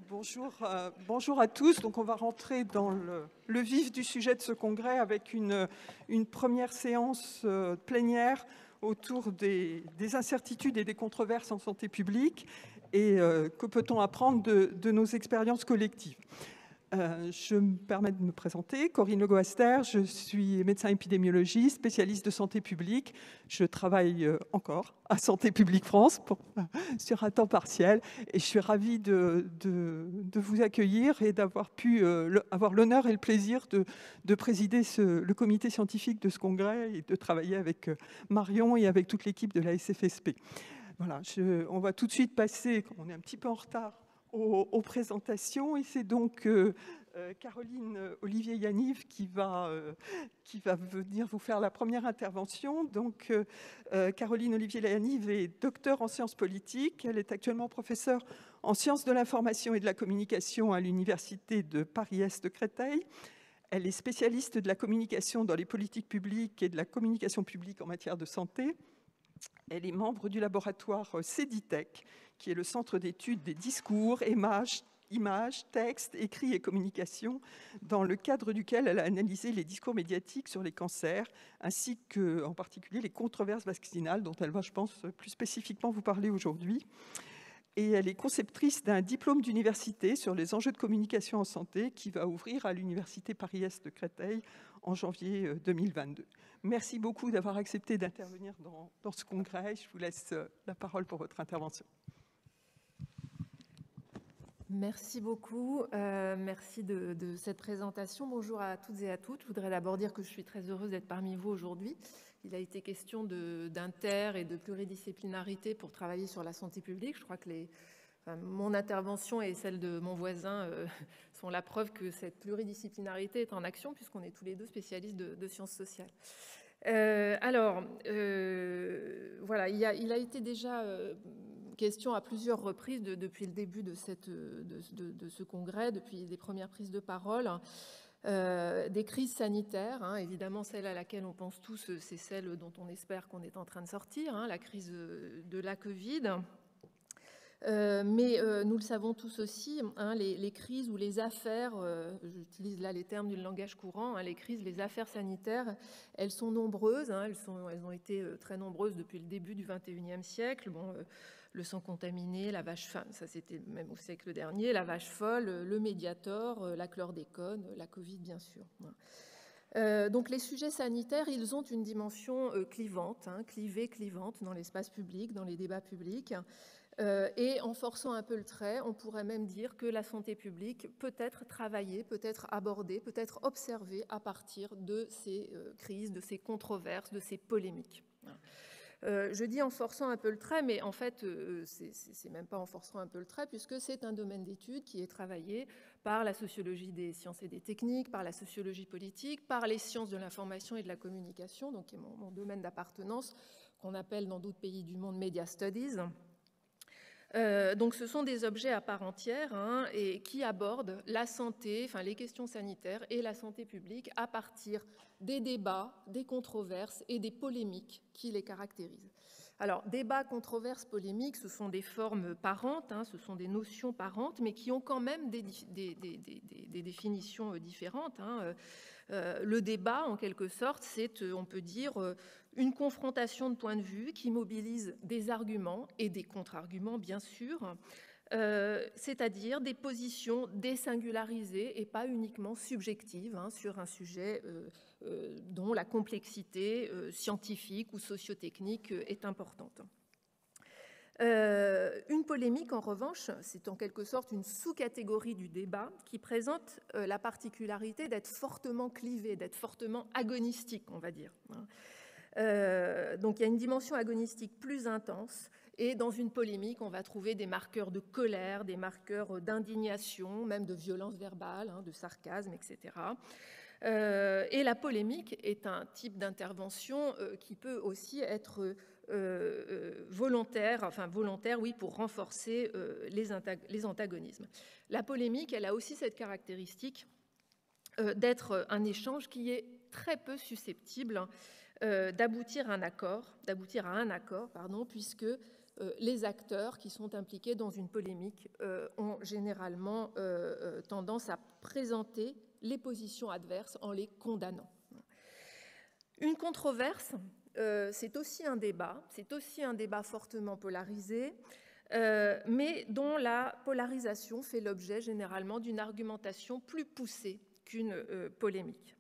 Bonjour à tous. Donc on va rentrer dans le vif du sujet de ce congrès avec une première séance plénière autour des incertitudes et des controverses en santé publique et que peut-on apprendre de nos expériences collectives. Je me permets de me présenter, Corinne Legoaster, je suis médecin épidémiologiste, spécialiste de santé publique. Je travaille encore à Santé publique France sur un temps partiel et je suis ravie de vous accueillir et d'avoir pu avoir l'honneur et le plaisir de présider le comité scientifique de ce congrès et de travailler avec Marion et avec toute l'équipe de la SFSP. Voilà, on va tout de suite passer, on est un petit peu en retard, aux présentations, et c'est donc Caroline Olivier-Yaniv qui va venir vous faire la première intervention. Donc, Caroline Olivier-Yaniv est docteure en sciences politiques. Elle est actuellement professeure en sciences de l'information et de la communication à l'université de Paris-Est de Créteil. Elle est spécialiste de la communication dans les politiques publiques et de la communication publique en matière de santé. Elle est membre du laboratoire CEDITEC, qui est le centre d'études des discours, images, textes, écrits et communications, dans le cadre duquel elle a analysé les discours médiatiques sur les cancers, ainsi que, en particulier, les controverses vaccinales, dont elle va, je pense, plus spécifiquement vous parler aujourd'hui. Et elle est conceptrice d'un diplôme d'université sur les enjeux de communication en santé qui va ouvrir à l'université Paris-Est de Créteil en janvier 2022. Merci beaucoup d'avoir accepté d'intervenir dans ce congrès. Je vous laisse la parole pour votre intervention. Merci beaucoup. Merci de cette présentation. Bonjour à toutes et à toutes. Je voudrais d'abord dire que je suis très heureuse d'être parmi vous aujourd'hui. Il a été question d'inter et de pluridisciplinarité pour travailler sur la santé publique. Je crois que mon intervention et celle de mon voisin sont la preuve que cette pluridisciplinarité est en action, puisqu'on est tous les deux spécialistes de sciences sociales. Voilà, il a été déjà question à plusieurs reprises depuis le début de ce congrès, depuis les premières prises de parole, des crises sanitaires. Évidemment, celle à laquelle on pense tous, c'est celle dont on espère qu'on est en train de sortir, la crise de la Covid. Mais nous le savons tous aussi, les crises ou les affaires, j'utilise là les termes du langage courant, les crises, les affaires sanitaires, elles sont nombreuses, elles ont été très nombreuses depuis le début du XXIe siècle. Le sang contaminé, la vache folle, ça c'était même au siècle dernier, la vache folle, le Mediator, la chlordécone, la Covid bien sûr. Donc les sujets sanitaires, ils ont une dimension clivante dans l'espace public, dans les débats publics. Et en forçant un peu le trait, on pourrait même dire que la santé publique peut être travaillée, peut être abordée, peut être observée à partir de ces crises, de ces controverses, de ces polémiques. Je dis en forçant un peu le trait, mais en fait, c'est même pas en forçant un peu le trait, puisque c'est un domaine d'étude qui est travaillé par la sociologie des sciences et des techniques, par la sociologie politique, par les sciences de l'information et de la communication, donc qui est mon domaine d'appartenance, qu'on appelle dans d'autres pays du monde Media Studies. Donc ce sont des objets à part entière et qui abordent la santé, les questions sanitaires et la santé publique à partir des débats, des controverses et des polémiques qui les caractérisent. Alors, débats, controverses, polémiques, ce sont des formes parentes, ce sont des notions parentes, mais qui ont quand même des définitions différentes. Le débat, en quelque sorte, c'est, on peut dire, une confrontation de points de vue qui mobilise des arguments et des contre-arguments, bien sûr, c'est-à-dire des positions désingularisées et pas uniquement subjectives sur un sujet dont la complexité scientifique ou sociotechnique est importante. Une polémique, en revanche, c'est en quelque sorte une sous-catégorie du débat qui présente la particularité d'être fortement clivée, d'être fortement agonistique, on va dire. Donc il y a une dimension agonistique plus intense, et dans une polémique, on va trouver des marqueurs de colère, des marqueurs d'indignation, même de violence verbale, de sarcasme, etc. Et la polémique est un type d'intervention qui peut aussi être volontaire, oui, pour renforcer les antagonismes. La polémique, elle a aussi cette caractéristique d'être un échange qui est très peu susceptible d'aboutir à un accord, puisque les acteurs qui sont impliqués dans une polémique ont généralement tendance à présenter les positions adverses en les condamnant. Une controverse, c'est aussi un débat fortement polarisé, mais dont la polarisation fait l'objet généralement d'une argumentation plus poussée qu'une polémique.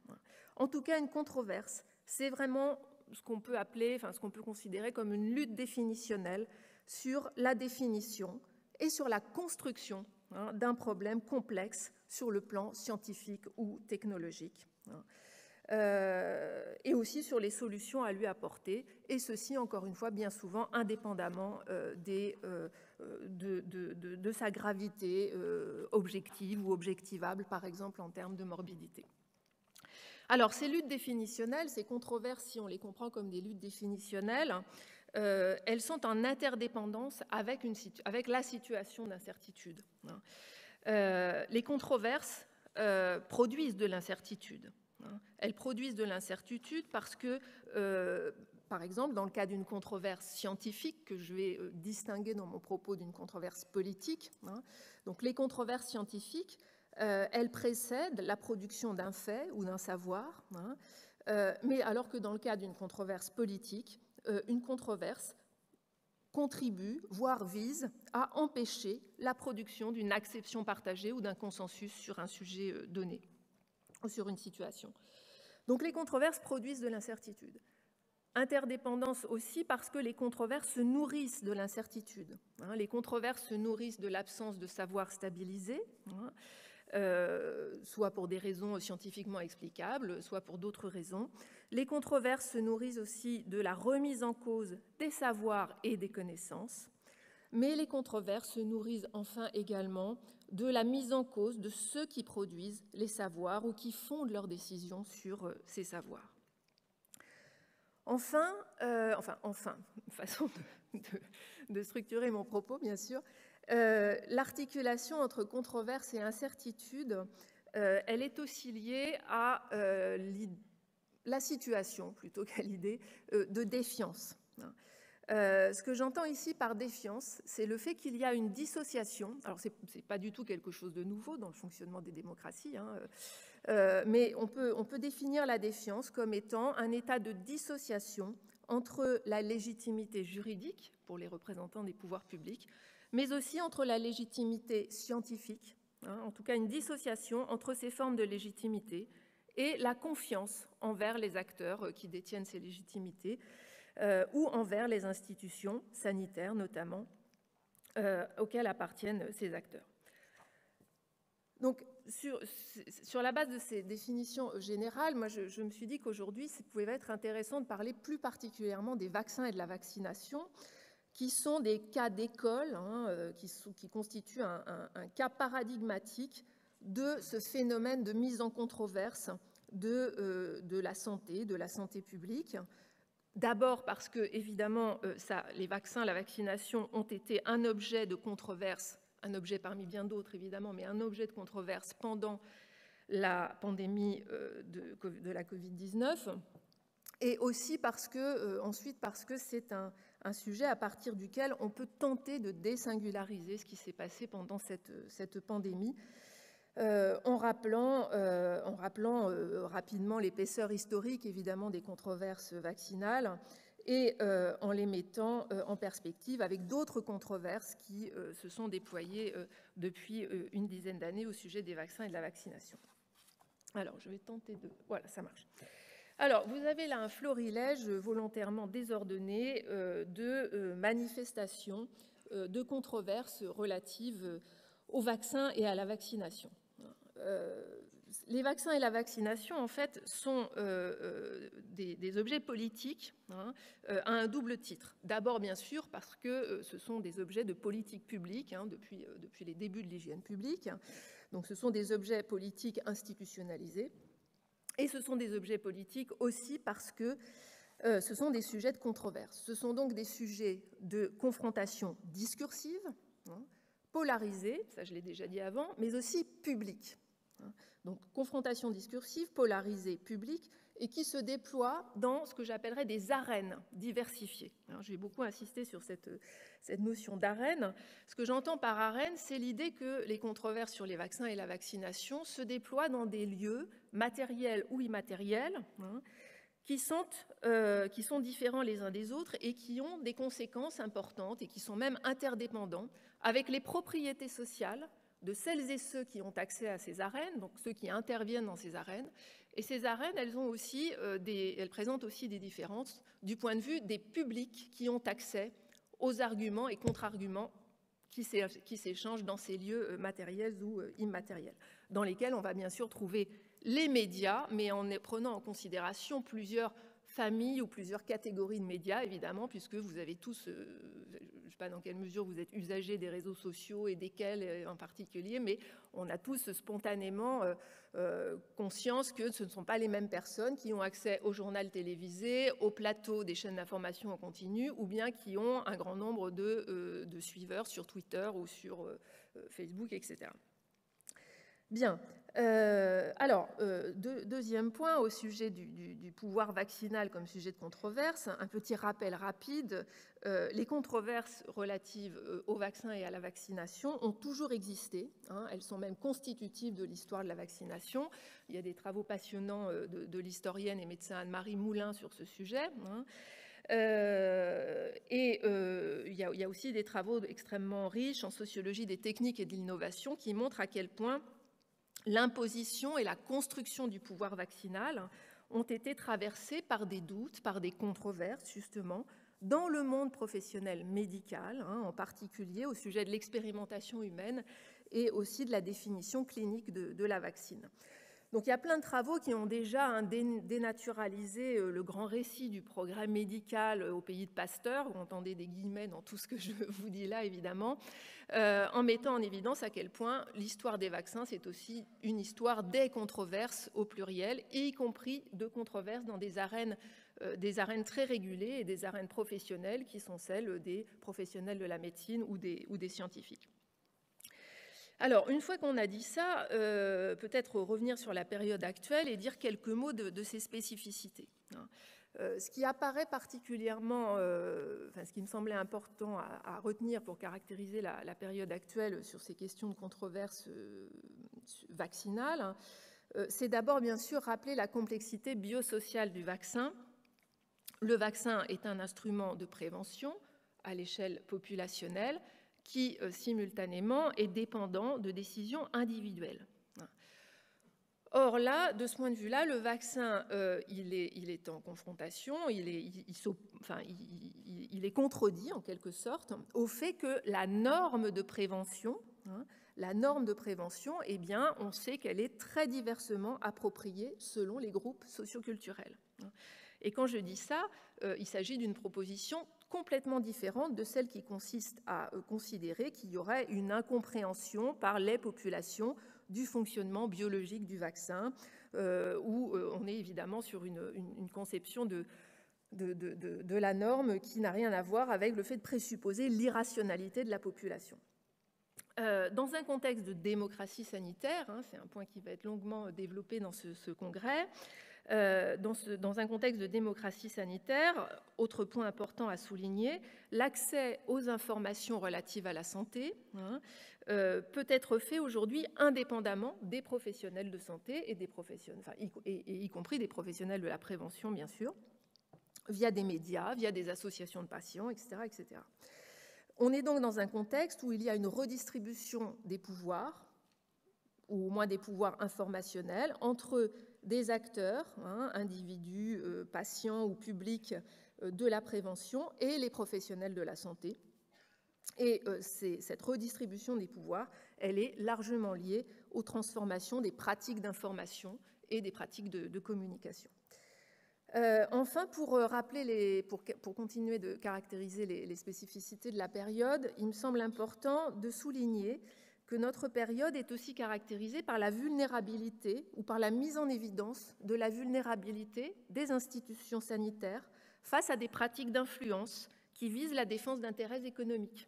En tout cas, une controverse, c'est vraiment ce qu'on peut appeler, ce qu'on peut considérer comme une lutte définitionnelle sur la définition et sur la construction d'un problème complexe sur le plan scientifique ou technologique. Et aussi sur les solutions à lui apporter, et ceci, encore une fois, bien souvent, indépendamment de sa gravité objective ou objectivable, par exemple, en termes de morbidité. Alors, ces luttes définitionnelles, ces controverses, si on les comprend comme des luttes définitionnelles, elles sont en interdépendance avec la situation d'incertitude. Les controverses produisent de l'incertitude. Elles produisent de l'incertitude parce que, par exemple, dans le cas d'une controverse scientifique, que je vais distinguer dans mon propos d'une controverse politique, donc les controverses scientifiques, elles précèdent la production d'un fait ou d'un savoir, mais alors que dans le cas d'une controverse politique, une controverse contribue, voire vise, à empêcher la production d'une acception partagée ou d'un consensus sur un sujet donné ou sur une situation. Donc les controverses produisent de l'incertitude. Interdépendance aussi parce que les controverses se nourrissent de l'incertitude. Les controverses se nourrissent de l'absence de savoir stabilisé, soit pour des raisons scientifiquement explicables, soit pour d'autres raisons. Les controverses se nourrissent aussi de la remise en cause des savoirs et des connaissances, mais les controverses se nourrissent enfin également de la mise en cause de ceux qui produisent les savoirs ou qui fondent leurs décisions sur ces savoirs. Enfin, façon de structurer mon propos, bien sûr, l'articulation entre controverse et incertitude, elle est aussi liée à la situation, plutôt qu'à l'idée, de défiance. Ce que j'entends ici par défiance, c'est le fait qu'il y a une dissociation. Alors, ce n'est pas du tout quelque chose de nouveau dans le fonctionnement des démocraties, mais on peut définir la défiance comme étant un état de dissociation entre la légitimité juridique pour les représentants des pouvoirs publics, mais aussi entre la légitimité scientifique, en tout cas une dissociation entre ces formes de légitimité et la confiance envers les acteurs qui détiennent ces légitimités, ou envers les institutions sanitaires notamment, auxquelles appartiennent ces acteurs. Donc, sur la base de ces définitions générales, moi je me suis dit qu'aujourd'hui, ça pouvait être intéressant de parler plus particulièrement des vaccins et de la vaccination, qui sont des cas d'école, qui constituent un cas paradigmatique de ce phénomène de mise en controverse de la santé publique. D'abord parce que, évidemment, les vaccins, la vaccination ont été un objet de controverse, un objet parmi bien d'autres, évidemment, mais un objet de controverse pendant la pandémie de la Covid-19, et aussi parce que, ensuite, parce que c'est un sujet à partir duquel on peut tenter de désingulariser ce qui s'est passé pendant cette pandémie, en rappelant rapidement l'épaisseur historique, évidemment, des controverses vaccinales et en les mettant en perspective avec d'autres controverses qui se sont déployées depuis une dizaine d'années au sujet des vaccins et de la vaccination. Alors, je vais tenter de... Voilà, ça marche. Alors, vous avez là un florilège volontairement désordonné de manifestations, de controverses relatives aux vaccins et à la vaccination. Les vaccins et la vaccination, en fait, sont des objets politiques à un double titre. D'abord, bien sûr, parce que ce sont des objets de politique publique depuis les débuts de l'hygiène publique. Donc, ce sont des objets politiques institutionnalisés. Et ce sont des objets politiques aussi parce que ce sont des sujets de controverse. Ce sont donc des sujets de confrontation discursive, polarisée, ça je l'ai déjà dit avant, mais aussi publique. Donc confrontation discursive, polarisée, publique, et qui se déploient dans ce que j'appellerais des arènes diversifiées. J'ai beaucoup insisté sur cette notion d'arène. Ce que j'entends par arène, c'est l'idée que les controverses sur les vaccins et la vaccination se déploient dans des lieux matériels ou immatériels, qui sont différents les uns des autres et qui ont des conséquences importantes et qui sont même interdépendants avec les propriétés sociales de celles et ceux qui ont accès à ces arènes, donc ceux qui interviennent dans ces arènes. Et ces arènes, elles présentent aussi des différences du point de vue des publics qui ont accès aux arguments et contre-arguments qui s'échangent dans ces lieux matériels ou immatériels, dans lesquels on va bien sûr trouver les médias, mais en prenant en considération plusieurs familles ou plusieurs catégories de médias, évidemment, puisque vous avez tous, je ne sais pas dans quelle mesure vous êtes usagers des réseaux sociaux et desquels en particulier, mais on a tous spontanément conscience que ce ne sont pas les mêmes personnes qui ont accès au journal télévisé, au plateau des chaînes d'information en continu, ou bien qui ont un grand nombre de suiveurs sur Twitter ou sur Facebook, etc. Bien. Deuxième point au sujet du pouvoir vaccinal comme sujet de controverse, un petit rappel rapide. Les controverses relatives au vaccin et à la vaccination ont toujours existé. Elles sont même constitutives de l'histoire de la vaccination. Il y a des travaux passionnants de l'historienne et médecin Anne-Marie Moulin sur ce sujet. Il y a aussi des travaux extrêmement riches en sociologie des techniques et de l'innovation qui montrent à quel point l'imposition et la construction du pouvoir vaccinal ont été traversées par des doutes, par des controverses, justement, dans le monde professionnel médical, en particulier au sujet de l'expérimentation humaine et aussi de la définition clinique de la vaccine. Donc il y a plein de travaux qui ont déjà dénaturalisé le grand récit du progrès médical au pays de Pasteur, vous entendez des guillemets dans tout ce que je vous dis là, évidemment, en mettant en évidence à quel point l'histoire des vaccins, c'est aussi une histoire des controverses au pluriel, y compris de controverses dans des arènes très régulées et des arènes professionnelles qui sont celles des professionnels de la médecine ou des scientifiques. Alors, une fois qu'on a dit ça, peut-être revenir sur la période actuelle et dire quelques mots de ces spécificités. Ce qui apparaît particulièrement, ce qui me semblait important à retenir pour caractériser la période actuelle sur ces questions de controverses vaccinales, c'est d'abord bien sûr rappeler la complexité biosociale du vaccin. Le vaccin est un instrument de prévention à l'échelle populationnelle qui, simultanément, est dépendant de décisions individuelles. Or là, de ce point de vue-là, le vaccin, il est en confrontation, il est contredit, en quelque sorte, au fait que la norme de prévention, eh bien, on sait qu'elle est très diversement appropriée selon les groupes socioculturels. Et quand je dis ça, il s'agit d'une proposition complètement différente de celle qui consiste à considérer qu'il y aurait une incompréhension par les populations du fonctionnement biologique du vaccin, où on est évidemment sur une conception de la norme qui n'a rien à voir avec le fait de présupposer l'irrationalité de la population. Dans un contexte de démocratie sanitaire, c'est un point qui va être longuement développé dans ce congrès, dans un contexte de démocratie sanitaire, autre point important à souligner, l'accès aux informations relatives à la santé peut être fait aujourd'hui indépendamment des professionnels de santé et y compris des professionnels de la prévention, bien sûr, via des médias, via des associations de patients, etc., etc. On est donc dans un contexte où il y a une redistribution des pouvoirs, ou au moins des pouvoirs informationnels, entre des acteurs, individus, patients ou publics de la prévention et les professionnels de la santé. Et cette redistribution des pouvoirs, elle est largement liée aux transformations des pratiques d'information et des pratiques de communication. Enfin, pour continuer de caractériser les spécificités de la période, il me semble important de souligner que notre période est aussi caractérisée par la vulnérabilité ou par la mise en évidence de la vulnérabilité des institutions sanitaires face à des pratiques d'influence qui visent la défense d'intérêts économiques.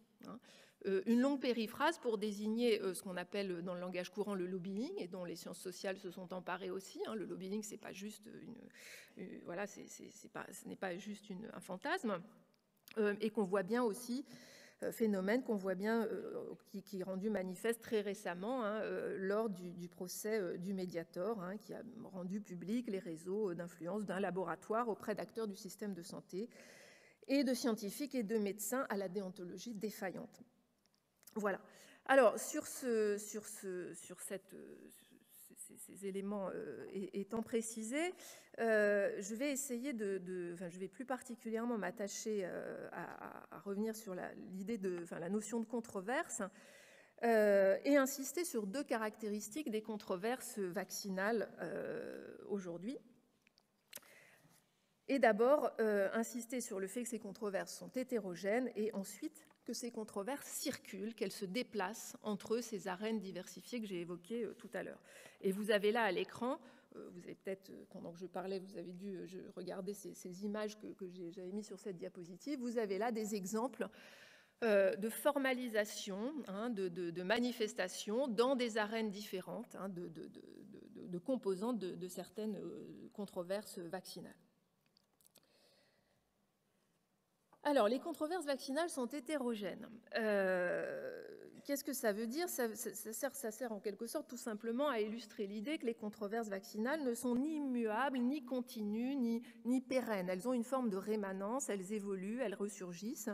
une longue périphrase pour désigner ce qu'on appelle dans le langage courant le lobbying, et dont les sciences sociales se sont emparées aussi. Le lobbying, c'est pas juste voilà, ce n'est pas juste un fantasme, et qu'on voit bien aussi, phénomène qu'on voit bien, qui est rendu manifeste très récemment lors du procès du Mediator, qui a rendu public les réseaux d'influence d'un laboratoire auprès d'acteurs du système de santé et de scientifiques et de médecins à la déontologie défaillante. Voilà. Alors, sur ces éléments étant précisés, je vais essayer je vais plus particulièrement m'attacher à revenir sur la notion de controverse et insister sur deux caractéristiques des controverses vaccinales aujourd'hui. Et d'abord, insister sur le fait que ces controverses sont hétérogènes, et ensuite que ces controverses circulent, qu'elles se déplacent entre ces arènes diversifiées que j'ai évoquées tout à l'heure. Et vous avez là à l'écran, vous avez peut-être, pendant que je parlais, vous avez dû regarder ces images que j'avais mises sur cette diapositive, vous avez là des exemples de formalisation, de manifestations dans des arènes différentes, de composantes de certaines controverses vaccinales. Alors, les controverses vaccinales sont hétérogènes. Qu'est-ce que ça veut dire ? Ça sert en quelque sorte tout simplement à illustrer l'idée que les controverses vaccinales ne sont ni immuables, ni continues, ni pérennes. Elles ont une forme de rémanence, elles évoluent, elles ressurgissent.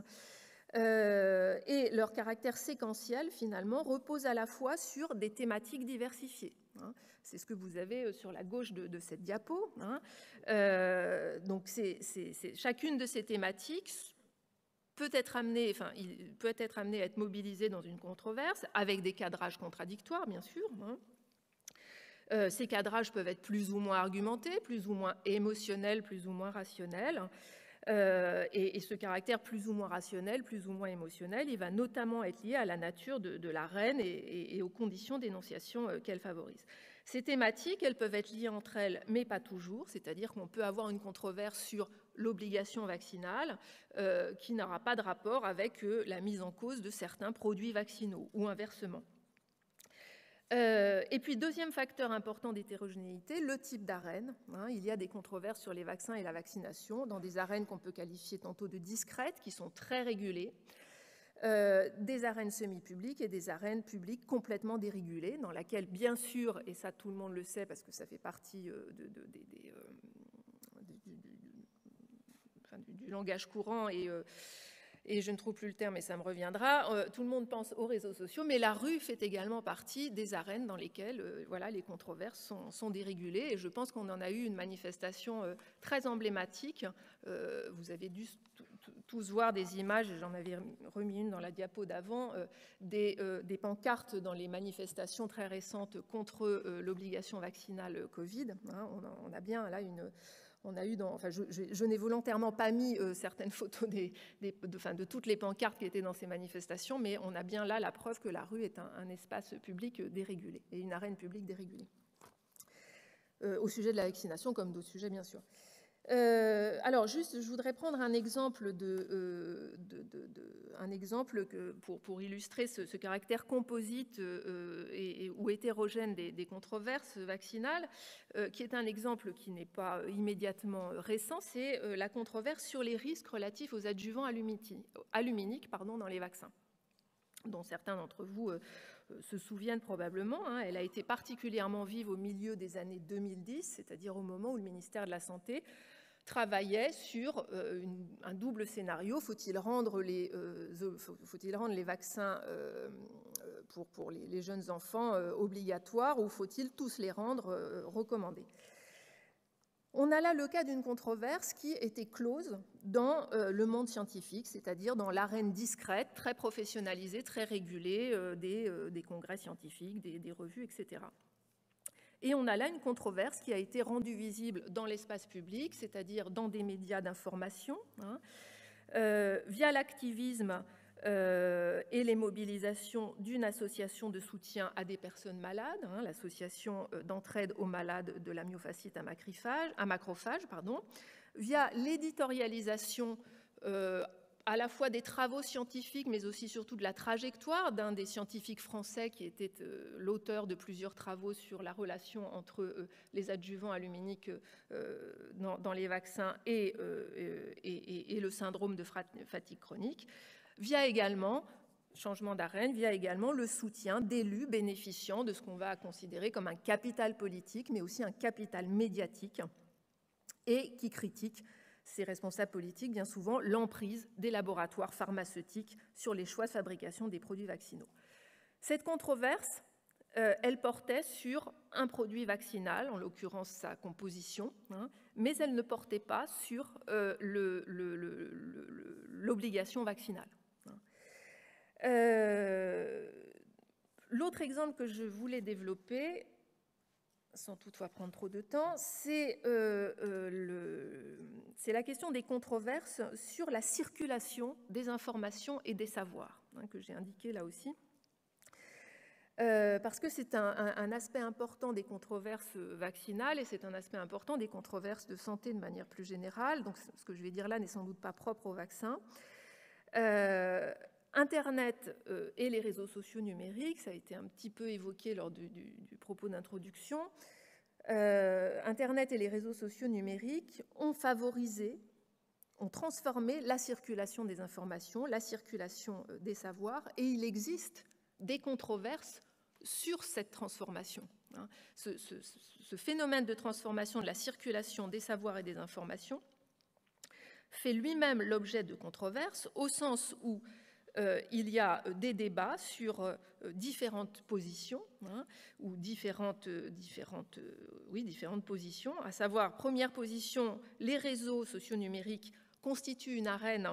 Et leur caractère séquentiel, finalement, repose à la fois sur des thématiques diversifiées. C'est ce que vous avez sur la gauche de cette diapo. Donc, chacune de ces thématiques peut être amené à être mobilisé dans une controverse, avec des cadrages contradictoires, bien sûr. Ces cadrages peuvent être plus ou moins argumentés, plus ou moins émotionnels, plus ou moins rationnels. Et ce caractère plus ou moins rationnel, plus ou moins émotionnel, il va notamment être lié à la nature de l'arène et aux conditions d'énonciation qu'elle favorise. Ces thématiques, elles peuvent être liées entre elles, mais pas toujours, c'est-à-dire qu'on peut avoir une controverse sur l'obligation vaccinale qui n'aura pas de rapport avec la mise en cause de certains produits vaccinaux, ou inversement. Et puis, deuxième facteur important d'hétérogénéité, le type d'arène. Il y a des controverses sur les vaccins et la vaccination dans des arènes qu'on peut qualifier tantôt de discrètes, qui sont très régulées, des arènes semi-publiques et des arènes publiques complètement dérégulées, dans laquelle, bien sûr, et ça tout le monde le sait parce que ça fait partie du langage courant, et je ne trouve plus le terme, mais ça me reviendra, tout le monde pense aux réseaux sociaux, mais la rue fait également partie des arènes dans lesquelles les controverses sont dérégulées, et je pense qu'on en a eu une manifestation très emblématique. Vous avez dû tous voir des images, j'en avais remis une dans la diapo d'avant, des pancartes dans les manifestations très récentes contre l'obligation vaccinale Covid. On a bien là je n'ai volontairement pas mis certaines photos de toutes les pancartes qui étaient dans ces manifestations, mais on a bien là la preuve que la rue est un espace public dérégulé et une arène publique dérégulée. Au sujet de la vaccination, comme d'autres sujets, bien sûr. Alors, juste, je voudrais prendre un exemple, pour illustrer ce caractère composite ou hétérogène des controverses vaccinales, qui est un exemple qui n'est pas immédiatement récent, c'est la controverse sur les risques relatifs aux adjuvants aluminiques dans les vaccins, dont certains d'entre vous se souviennent probablement. Elle a été particulièrement vive au milieu des années 2010, c'est-à-dire au moment où le ministère de la Santé travaillait sur un double scénario. Faut-il rendre les vaccins pour les jeunes enfants obligatoires, ou faut-il tous les rendre recommandés ? On a là le cas d'une controverse qui était close dans le monde scientifique, c'est-à-dire dans l'arène discrète, très professionnalisée, très régulée des congrès scientifiques, des revues, etc. Et on a là une controverse qui a été rendue visible dans l'espace public, c'est-à-dire dans des médias d'information, via l'activisme et les mobilisations d'une association de soutien à des personnes malades, l'association d'entraide aux malades de la myofasciite à macrophage, via l'éditorialisation à la fois des travaux scientifiques, mais aussi surtout de la trajectoire d'un des scientifiques français qui était l'auteur de plusieurs travaux sur la relation entre les adjuvants aluminiques dans les vaccins et le syndrome de fatigue chronique, via également, changement d'arène, via également le soutien d'élus bénéficiant de ce qu'on va considérer comme un capital politique, mais aussi un capital médiatique, et qui critiquent ces responsables politiques, bien souvent, l'emprise des laboratoires pharmaceutiques sur les choix de fabrication des produits vaccinaux. Cette controverse, elle portait sur un produit vaccinal, en l'occurrence sa composition, mais elle ne portait pas sur l'obligation vaccinale. L'autre exemple que je voulais développer, sans toutefois prendre trop de temps, c'est la question des controverses sur la circulation des informations et des savoirs, que j'ai indiqué là aussi. Parce que c'est un aspect important des controverses vaccinales et c'est un aspect important des controverses de santé de manière plus générale. Donc, ce que je vais dire là n'est sans doute pas propre au vaccin. Internet et les réseaux sociaux numériques, ça a été un petit peu évoqué lors du propos d'introduction. Internet et les réseaux sociaux numériques ont favorisé, ont transformé la circulation des informations, la circulation des savoirs, et il existe des controverses sur cette transformation. Ce phénomène de transformation de la circulation des savoirs et des informations fait lui-même l'objet de controverses, au sens où il y a des débats sur différentes positions, ou différentes positions, à savoir, première position, les réseaux sociaux numériques constituent une arène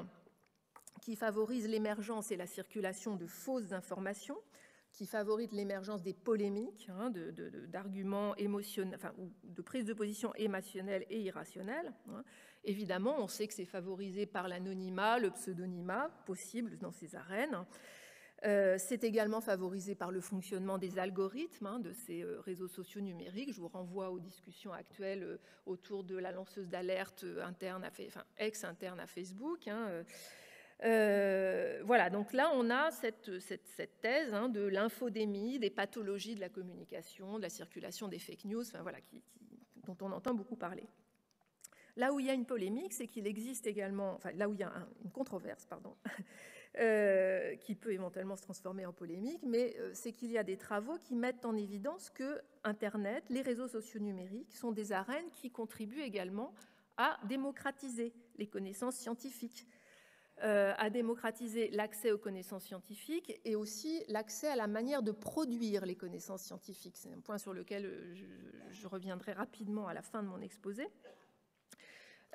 qui favorise l'émergence et la circulation de fausses informations, qui favorise l'émergence des polémiques, d'arguments émotionnels, enfin, ou de prises de position émotionnelles et irrationnelles. Évidemment, on sait que c'est favorisé par l'anonymat, le pseudonymat possible dans ces arènes. C'est également favorisé par le fonctionnement des algorithmes de ces réseaux sociaux numériques. Je vous renvoie aux discussions actuelles autour de la lanceuse d'alerte ex-interne à Facebook. Voilà, donc là, on a cette thèse de l'infodémie, des pathologies de la communication, de la circulation des fake news, enfin, voilà, dont on entend beaucoup parler. Là où il y a une polémique, c'est qu'il existe également, enfin là où il y a une controverse, pardon, qui peut éventuellement se transformer en polémique, mais c'est qu'il y a des travaux qui mettent en évidence que Internet, les réseaux sociaux numériques sont des arènes qui contribuent également à démocratiser les connaissances scientifiques, à démocratiser l'accès aux connaissances scientifiques et aussi l'accès à la manière de produire les connaissances scientifiques. C'est un point sur lequel je reviendrai rapidement à la fin de mon exposé.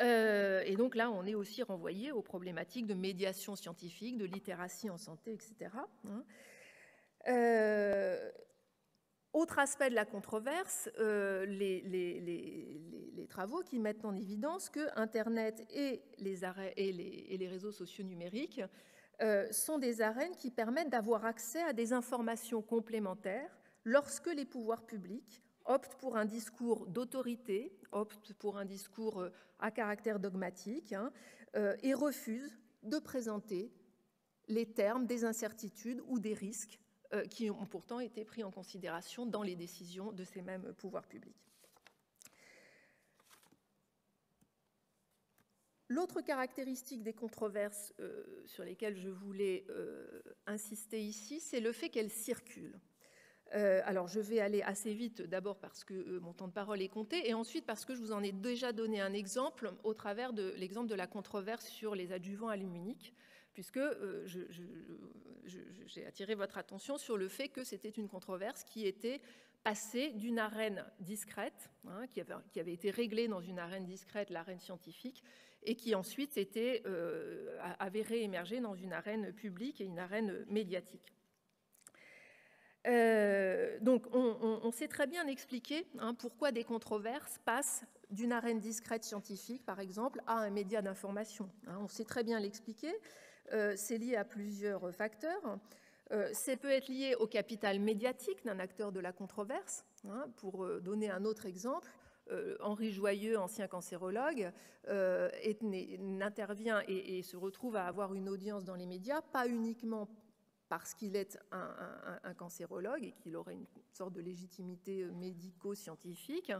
Et donc là, on est aussi renvoyé aux problématiques de médiation scientifique, de littératie en santé, etc. Autre aspect de la controverse, les travaux qui mettent en évidence que Internet et les réseaux sociaux numériques sont des arènes qui permettent d'avoir accès à des informations complémentaires lorsque les pouvoirs publics optent pour un discours d'autorité, optent pour un discours à caractère dogmatique et refusent de présenter les termes des incertitudes ou des risques qui ont pourtant été pris en considération dans les décisions de ces mêmes pouvoirs publics. L'autre caractéristique des controverses sur lesquelles je voulais insister ici, c'est le fait qu'elles circulent. Alors, je vais aller assez vite, d'abord parce que mon temps de parole est compté, et ensuite parce que je vous en ai déjà donné un exemple au travers de l'exemple de la controverse sur les adjuvants aluminiques, puisque j'ai attiré votre attention sur le fait que c'était une controverse qui était passée d'une arène discrète, qui avait été réglée dans une arène discrète, l'arène scientifique, et qui ensuite avait réémergé dans une arène publique et une arène médiatique. Donc, on sait très bien expliquer pourquoi des controverses passent d'une arène discrète scientifique, par exemple, à un média d'information. On sait très bien l'expliquer. C'est lié à plusieurs facteurs. Ça peut être lié au capital médiatique d'un acteur de la controverse. Pour donner un autre exemple, Henri Joyeux, ancien cancérologue, n'intervient et se retrouve à avoir une audience dans les médias, pas uniquement parce qu'il est un cancérologue et qu'il aurait une sorte de légitimité médico-scientifique,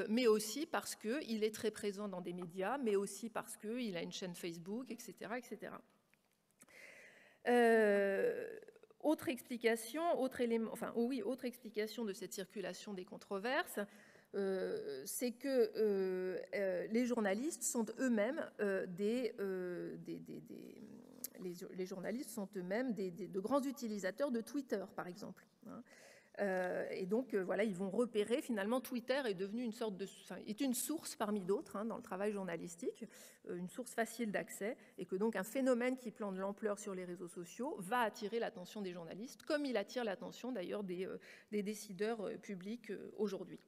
mais aussi parce qu'il est très présent dans des médias, mais aussi parce qu'il a une chaîne Facebook, etc. etc. Autre explication, autre explication de cette circulation des controverses, c'est que les journalistes sont eux-mêmes les journalistes sont eux-mêmes de grands utilisateurs de Twitter, par exemple. Et donc, voilà, ils vont repérer, finalement, Twitter est devenu est une source parmi d'autres dans le travail journalistique, une source facile d'accès, et que donc un phénomène qui prend de l'ampleur sur les réseaux sociaux va attirer l'attention des journalistes, comme il attire l'attention d'ailleurs des décideurs publics aujourd'hui.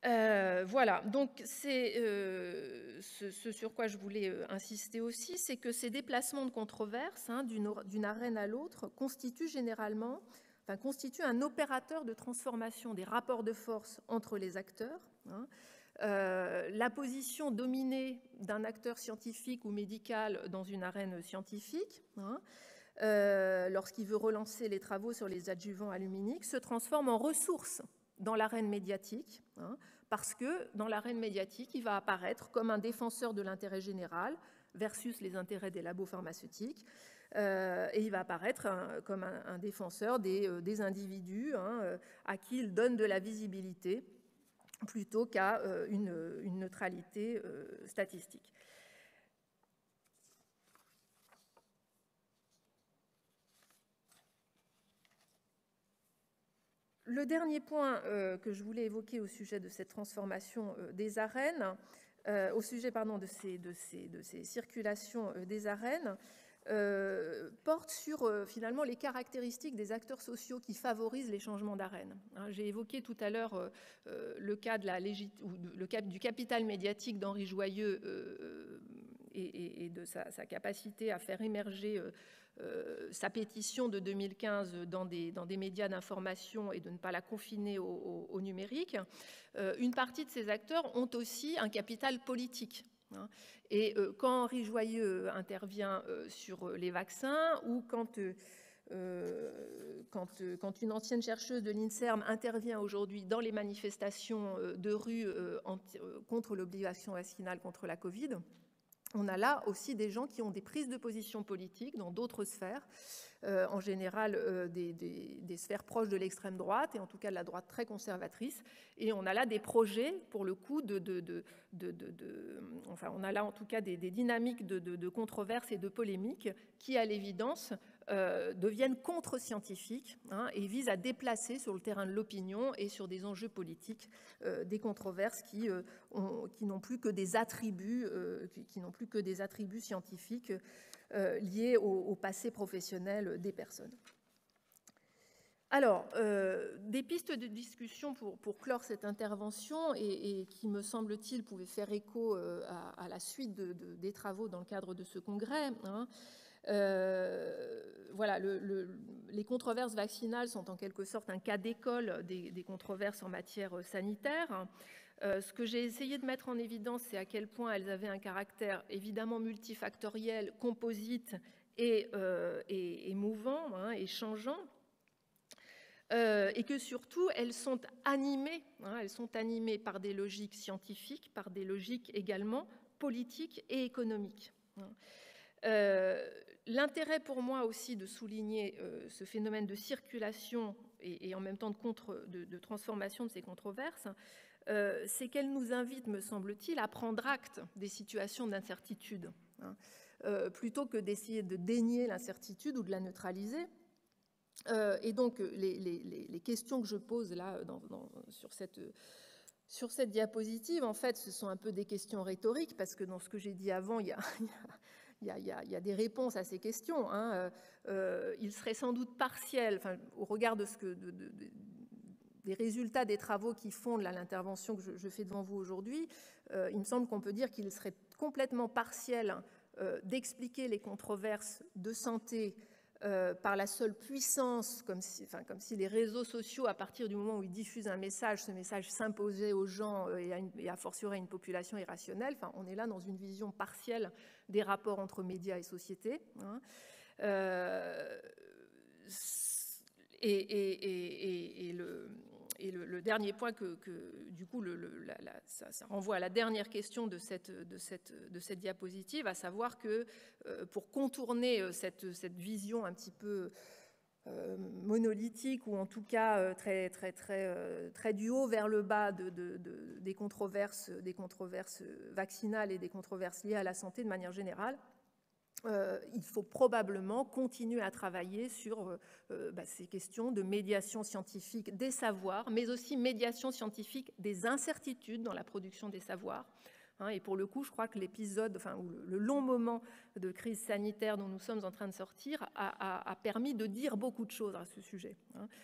Voilà, donc c'est ce sur quoi je voulais insister aussi, c'est que ces déplacements de controverses d'une arène à l'autre constituent un opérateur de transformation des rapports de force entre les acteurs. La position dominée d'un acteur scientifique ou médical dans une arène scientifique, lorsqu'il veut relancer les travaux sur les adjuvants aluminiques, se transforme en ressource dans l'arène médiatique, parce que dans l'arène médiatique, il va apparaître comme un défenseur de l'intérêt général versus les intérêts des labos pharmaceutiques, et il va apparaître comme un défenseur des individus à qui il donne de la visibilité plutôt qu'à une neutralité statistique. Le dernier point que je voulais évoquer au sujet de cette transformation des arènes, au sujet de ces circulations des arènes, porte sur finalement les caractéristiques des acteurs sociaux qui favorisent les changements d'arène. J'ai évoqué tout à l'heure le cas du capital médiatique d'Henri Joyeux et de sa capacité à faire émerger sa pétition de 2015 dans des médias d'information et de ne pas la confiner au numérique. Une partie de ces acteurs ont aussi un capital politique. Et quand Henri Joyeux intervient sur les vaccins ou quand une ancienne chercheuse de l'INSERM intervient aujourd'hui dans les manifestations de rue contre l'obligation vaccinale contre la Covid, on a là aussi des gens qui ont des prises de position politiques dans d'autres sphères, en général des sphères proches de l'extrême droite, et en tout cas de la droite très conservatrice. Et on a là des projets, pour le coup, on a là en tout cas des dynamiques de controverses et de polémiques qui, à l'évidence, deviennent contre-scientifiques et visent à déplacer sur le terrain de l'opinion et sur des enjeux politiques des controverses qui n'ont plus que des attributs, scientifiques liés au passé professionnel des personnes. Alors, des pistes de discussion pour clore cette intervention et qui, me semble-t-il, pouvaient faire écho à la suite des travaux dans le cadre de ce congrès. Voilà, les controverses vaccinales sont en quelque sorte un cas d'école des controverses en matière sanitaire. Ce que j'ai essayé de mettre en évidence, c'est à quel point elles avaient un caractère évidemment multifactoriel, composite et mouvant et changeant. Et que surtout, elles sont animées par des logiques scientifiques, par des logiques également politiques et économiques. L'intérêt pour moi aussi de souligner ce phénomène de circulation et en même temps de transformation de ces controverses, c'est qu'elle nous invite, me semble-t-il, à prendre acte des situations d'incertitude, plutôt que d'essayer de dénier l'incertitude ou de la neutraliser. Et donc, les questions que je pose là sur cette diapositive, en fait, ce sont un peu des questions rhétoriques, parce que dans ce que j'ai dit avant, il y a des réponses à ces questions. Il serait sans doute partiel, au regard des résultats des travaux qui fondent l'intervention que je fais devant vous aujourd'hui, il me semble qu'on peut dire qu'il serait complètement partiel d'expliquer les controverses de santé par la seule puissance, comme si les réseaux sociaux, à partir du moment où ils diffusent un message, ce message s'imposait aux gens et a fortiori à une population irrationnelle. Enfin, on est là dans une vision partielle des rapports entre médias et société. Hein. Le dernier point du coup, ça renvoie à la dernière question de cette diapositive, à savoir que pour contourner cette vision un petit peu monolithique, ou en tout cas très du haut vers le bas des controverses vaccinales et des controverses liées à la santé de manière générale, il faut probablement continuer à travailler sur ces questions de médiation scientifique des savoirs, mais aussi médiation scientifique des incertitudes dans la production des savoirs. Et pour le coup, je crois que le long moment de crise sanitaire dont nous sommes en train de sortir a permis de dire beaucoup de choses à ce sujet.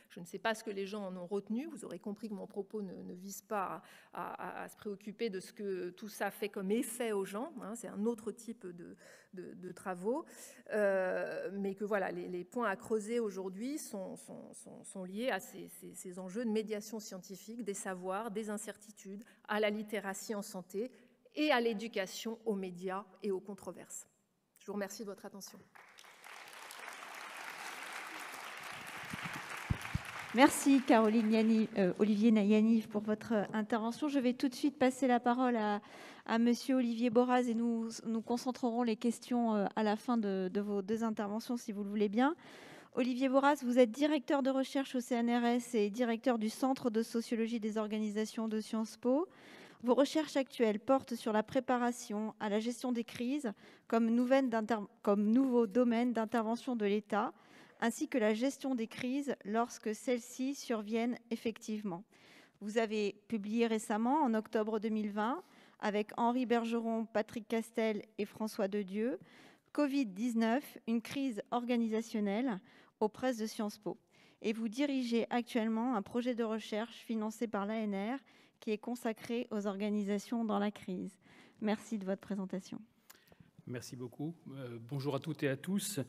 Je ne sais pas ce que les gens en ont retenu. Vous aurez compris que mon propos ne vise pas à se préoccuper de ce que tout ça fait comme effet aux gens. C'est un autre type de travaux. Mais que voilà, les points à creuser aujourd'hui sont liés à ces enjeux de médiation scientifique, des savoirs, des incertitudes, à la littératie en santé, et à l'éducation, aux médias et aux controverses. Je vous remercie de votre attention. Merci Caroline Olivier Yaniv pour votre intervention. Je vais tout de suite passer la parole à Monsieur Olivier Boraz et nous concentrerons les questions à la fin de vos deux interventions, si vous le voulez bien. Olivier Boraz, vous êtes directeur de recherche au CNRS et directeur du Centre de sociologie des organisations de Sciences Po. Vos recherches actuelles portent sur la préparation à la gestion des crises comme nouveau domaine d'intervention de l'État, ainsi que la gestion des crises lorsque celles-ci surviennent effectivement. Vous avez publié récemment, en octobre 2020, avec Henri Bergeron, Patrick Castel et François Dedieu, Covid-19, une crise organisationnelle aux presses de Sciences Po. Et vous dirigez actuellement un projet de recherche financé par l'ANR qui est consacré aux organisations dans la crise. Merci de votre présentation. Merci beaucoup. Bonjour à toutes et à tous.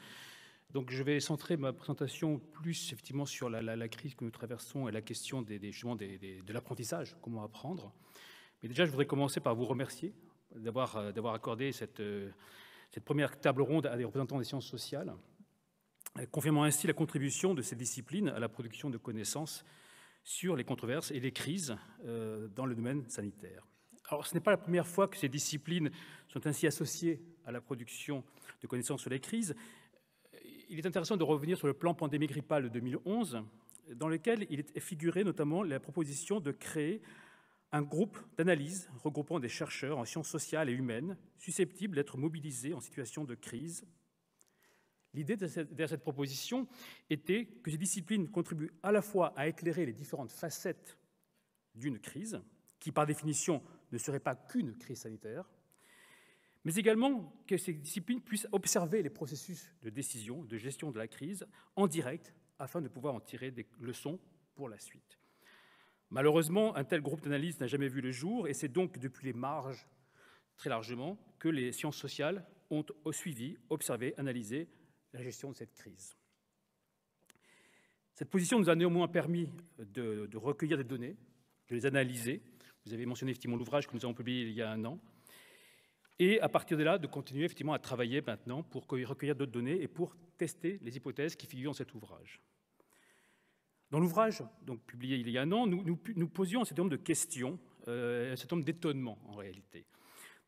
Donc, je vais centrer ma présentation plus effectivement sur la crise que nous traversons et la question de l'apprentissage, comment apprendre. Mais déjà, je voudrais commencer par vous remercier d'avoir accordé cette première table ronde à des représentants des sciences sociales, confirmant ainsi la contribution de ces disciplines à la production de connaissances sur les controverses et les crises dans le domaine sanitaire. Alors, ce n'est pas la première fois que ces disciplines sont ainsi associées à la production de connaissances sur les crises. Il est intéressant de revenir sur le plan pandémie grippale de 2011, dans lequel il est figuré notamment la proposition de créer un groupe d'analyse regroupant des chercheurs en sciences sociales et humaines susceptibles d'être mobilisés en situation de crise. L'idée derrière cette proposition était que ces disciplines contribuent à la fois à éclairer les différentes facettes d'une crise, qui par définition ne serait pas qu'une crise sanitaire, mais également que ces disciplines puissent observer les processus de décision, de gestion de la crise en direct, afin de pouvoir en tirer des leçons pour la suite. Malheureusement, un tel groupe d'analyse n'a jamais vu le jour, et c'est donc depuis les marges, très largement, que les sciences sociales ont suivi, observé, analysé la gestion de cette crise. Cette position nous a néanmoins permis de recueillir des données, de les analyser. Vous avez mentionné effectivement l'ouvrage que nous avons publié il y a un an. Et à partir de là, de continuer effectivement à travailler maintenant pour recueillir d'autres données et pour tester les hypothèses qui figurent dans cet ouvrage. Dans l'ouvrage, donc publié il y a un an, nous posions un certain nombre de questions, un certain nombre d'étonnements en réalité.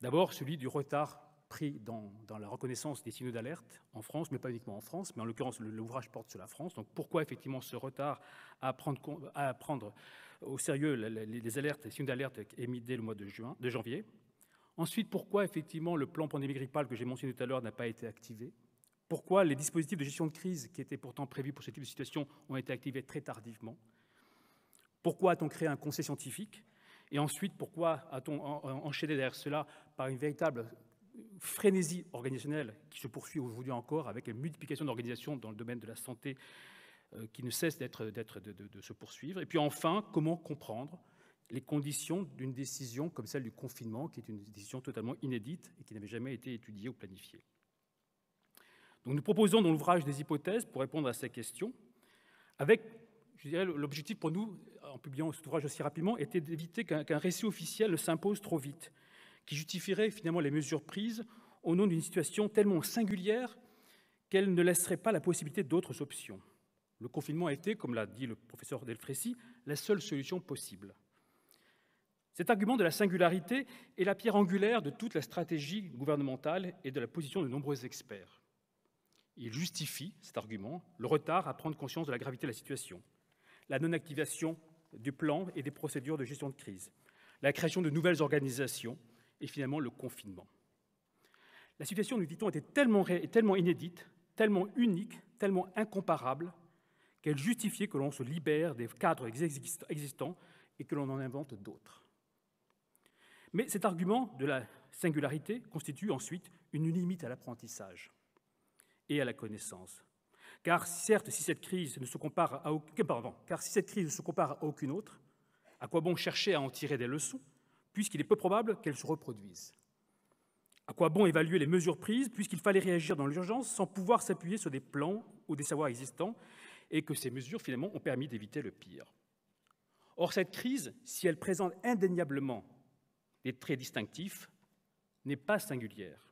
D'abord, celui du retard pris dans la reconnaissance des signaux d'alerte en France, mais pas uniquement en France, mais en l'occurrence l'ouvrage porte sur la France. Donc pourquoi effectivement ce retard à prendre au sérieux les alertes, les signaux d'alerte émis dès le mois de janvier. Ensuite, pourquoi effectivement le plan pandémie grippale que j'ai mentionné tout à l'heure n'a pas été activé? Pourquoi les dispositifs de gestion de crise qui étaient pourtant prévus pour ce type de situation ont été activés très tardivement? Pourquoi a-t-on créé un conseil scientifique? Et ensuite, pourquoi a-t-on enchaîné derrière cela par une véritable frénésie organisationnelle qui se poursuit aujourd'hui encore avec une multiplication d'organisations dans le domaine de la santé qui ne cesse de se poursuivre? Et puis enfin, comment comprendre les conditions d'une décision comme celle du confinement, qui est une décision totalement inédite et qui n'avait jamais été étudiée ou planifiée? Donc nous proposons dans l'ouvrage des hypothèses pour répondre à ces questions, avec, je dirais, l'objectif pour nous, en publiant cet ouvrage aussi rapidement, était d'éviter qu'un récit officiel ne s'impose trop vite, qui justifierait finalement les mesures prises au nom d'une situation tellement singulière qu'elle ne laisserait pas la possibilité d'autres options. Le confinement a été, comme l'a dit le professeur Delfrécy, la seule solution possible. Cet argument de la singularité est la pierre angulaire de toute la stratégie gouvernementale et de la position de nombreux experts. Il justifie, cet argument, le retard à prendre conscience de la gravité de la situation, la non-activation du plan et des procédures de gestion de crise, la création de nouvelles organisations et finalement le confinement. La situation, nous dit-on, était tellement inédite, tellement unique, tellement incomparable, qu'elle justifiait que l'on se libère des cadres existants et que l'on en invente d'autres. Mais cet argument de la singularité constitue ensuite une limite à l'apprentissage et à la connaissance. Car certes, si cette crise ne se compare à aucune autre, à quoi bon chercher à en tirer des leçons, puisqu'il est peu probable qu'elles se reproduisent? À quoi bon évaluer les mesures prises, puisqu'il fallait réagir dans l'urgence sans pouvoir s'appuyer sur des plans ou des savoirs existants, et que ces mesures, finalement, ont permis d'éviter le pire? Or, cette crise, si elle présente indéniablement des traits distinctifs, n'est pas singulière.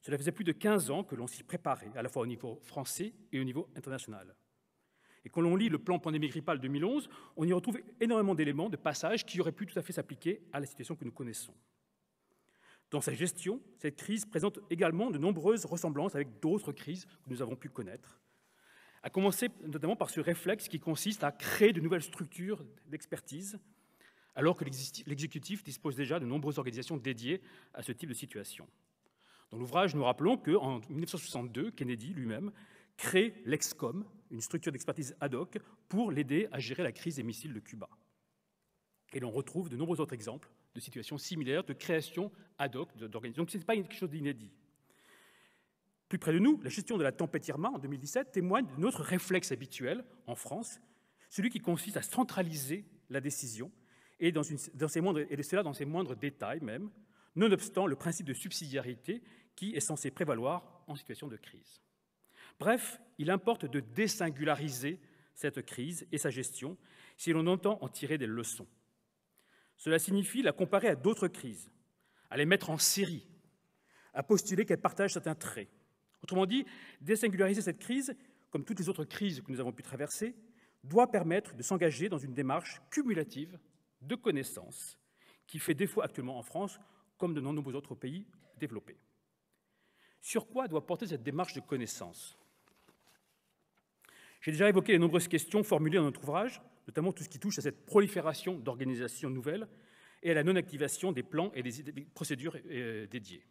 Cela faisait plus de 15 ans que l'on s'y préparait, à la fois au niveau français et au niveau international. Et quand l'on lit le plan pandémie grippale 2011, on y retrouve énormément d'éléments, de passages qui auraient pu tout à fait s'appliquer à la situation que nous connaissons. Dans sa gestion, cette crise présente également de nombreuses ressemblances avec d'autres crises que nous avons pu connaître, à commencer notamment par ce réflexe qui consiste à créer de nouvelles structures d'expertise, alors que l'exécutif dispose déjà de nombreuses organisations dédiées à ce type de situation. Dans l'ouvrage, nous rappelons qu'en 1962, Kennedy lui-même crée l'EXCOM, une structure d'expertise ad hoc, pour l'aider à gérer la crise des missiles de Cuba. Et l'on retrouve de nombreux autres exemples de situations similaires, de création ad hoc d'organisations. Donc ce n'est pas quelque chose d'inédit. Plus près de nous, la gestion de la tempête Irma en 2017 témoigne de notre réflexe habituel en France, celui qui consiste à centraliser la décision, et cela dans ses moindres détails même, nonobstant le principe de subsidiarité qui est censé prévaloir en situation de crise. Bref, il importe de désingulariser cette crise et sa gestion si l'on entend en tirer des leçons. Cela signifie la comparer à d'autres crises, à les mettre en série, à postuler qu'elles partagent certains traits. Autrement dit, désingulariser cette crise, comme toutes les autres crises que nous avons pu traverser, doit permettre de s'engager dans une démarche cumulative de connaissances qui fait défaut actuellement en France, comme dans de nombreux autres pays développés. Sur quoi doit porter cette démarche de connaissance? J'ai déjà évoqué les nombreuses questions formulées dans notre ouvrage, notamment tout ce qui touche à cette prolifération d'organisations nouvelles et à la non-activation des plans et des procédures dédiées.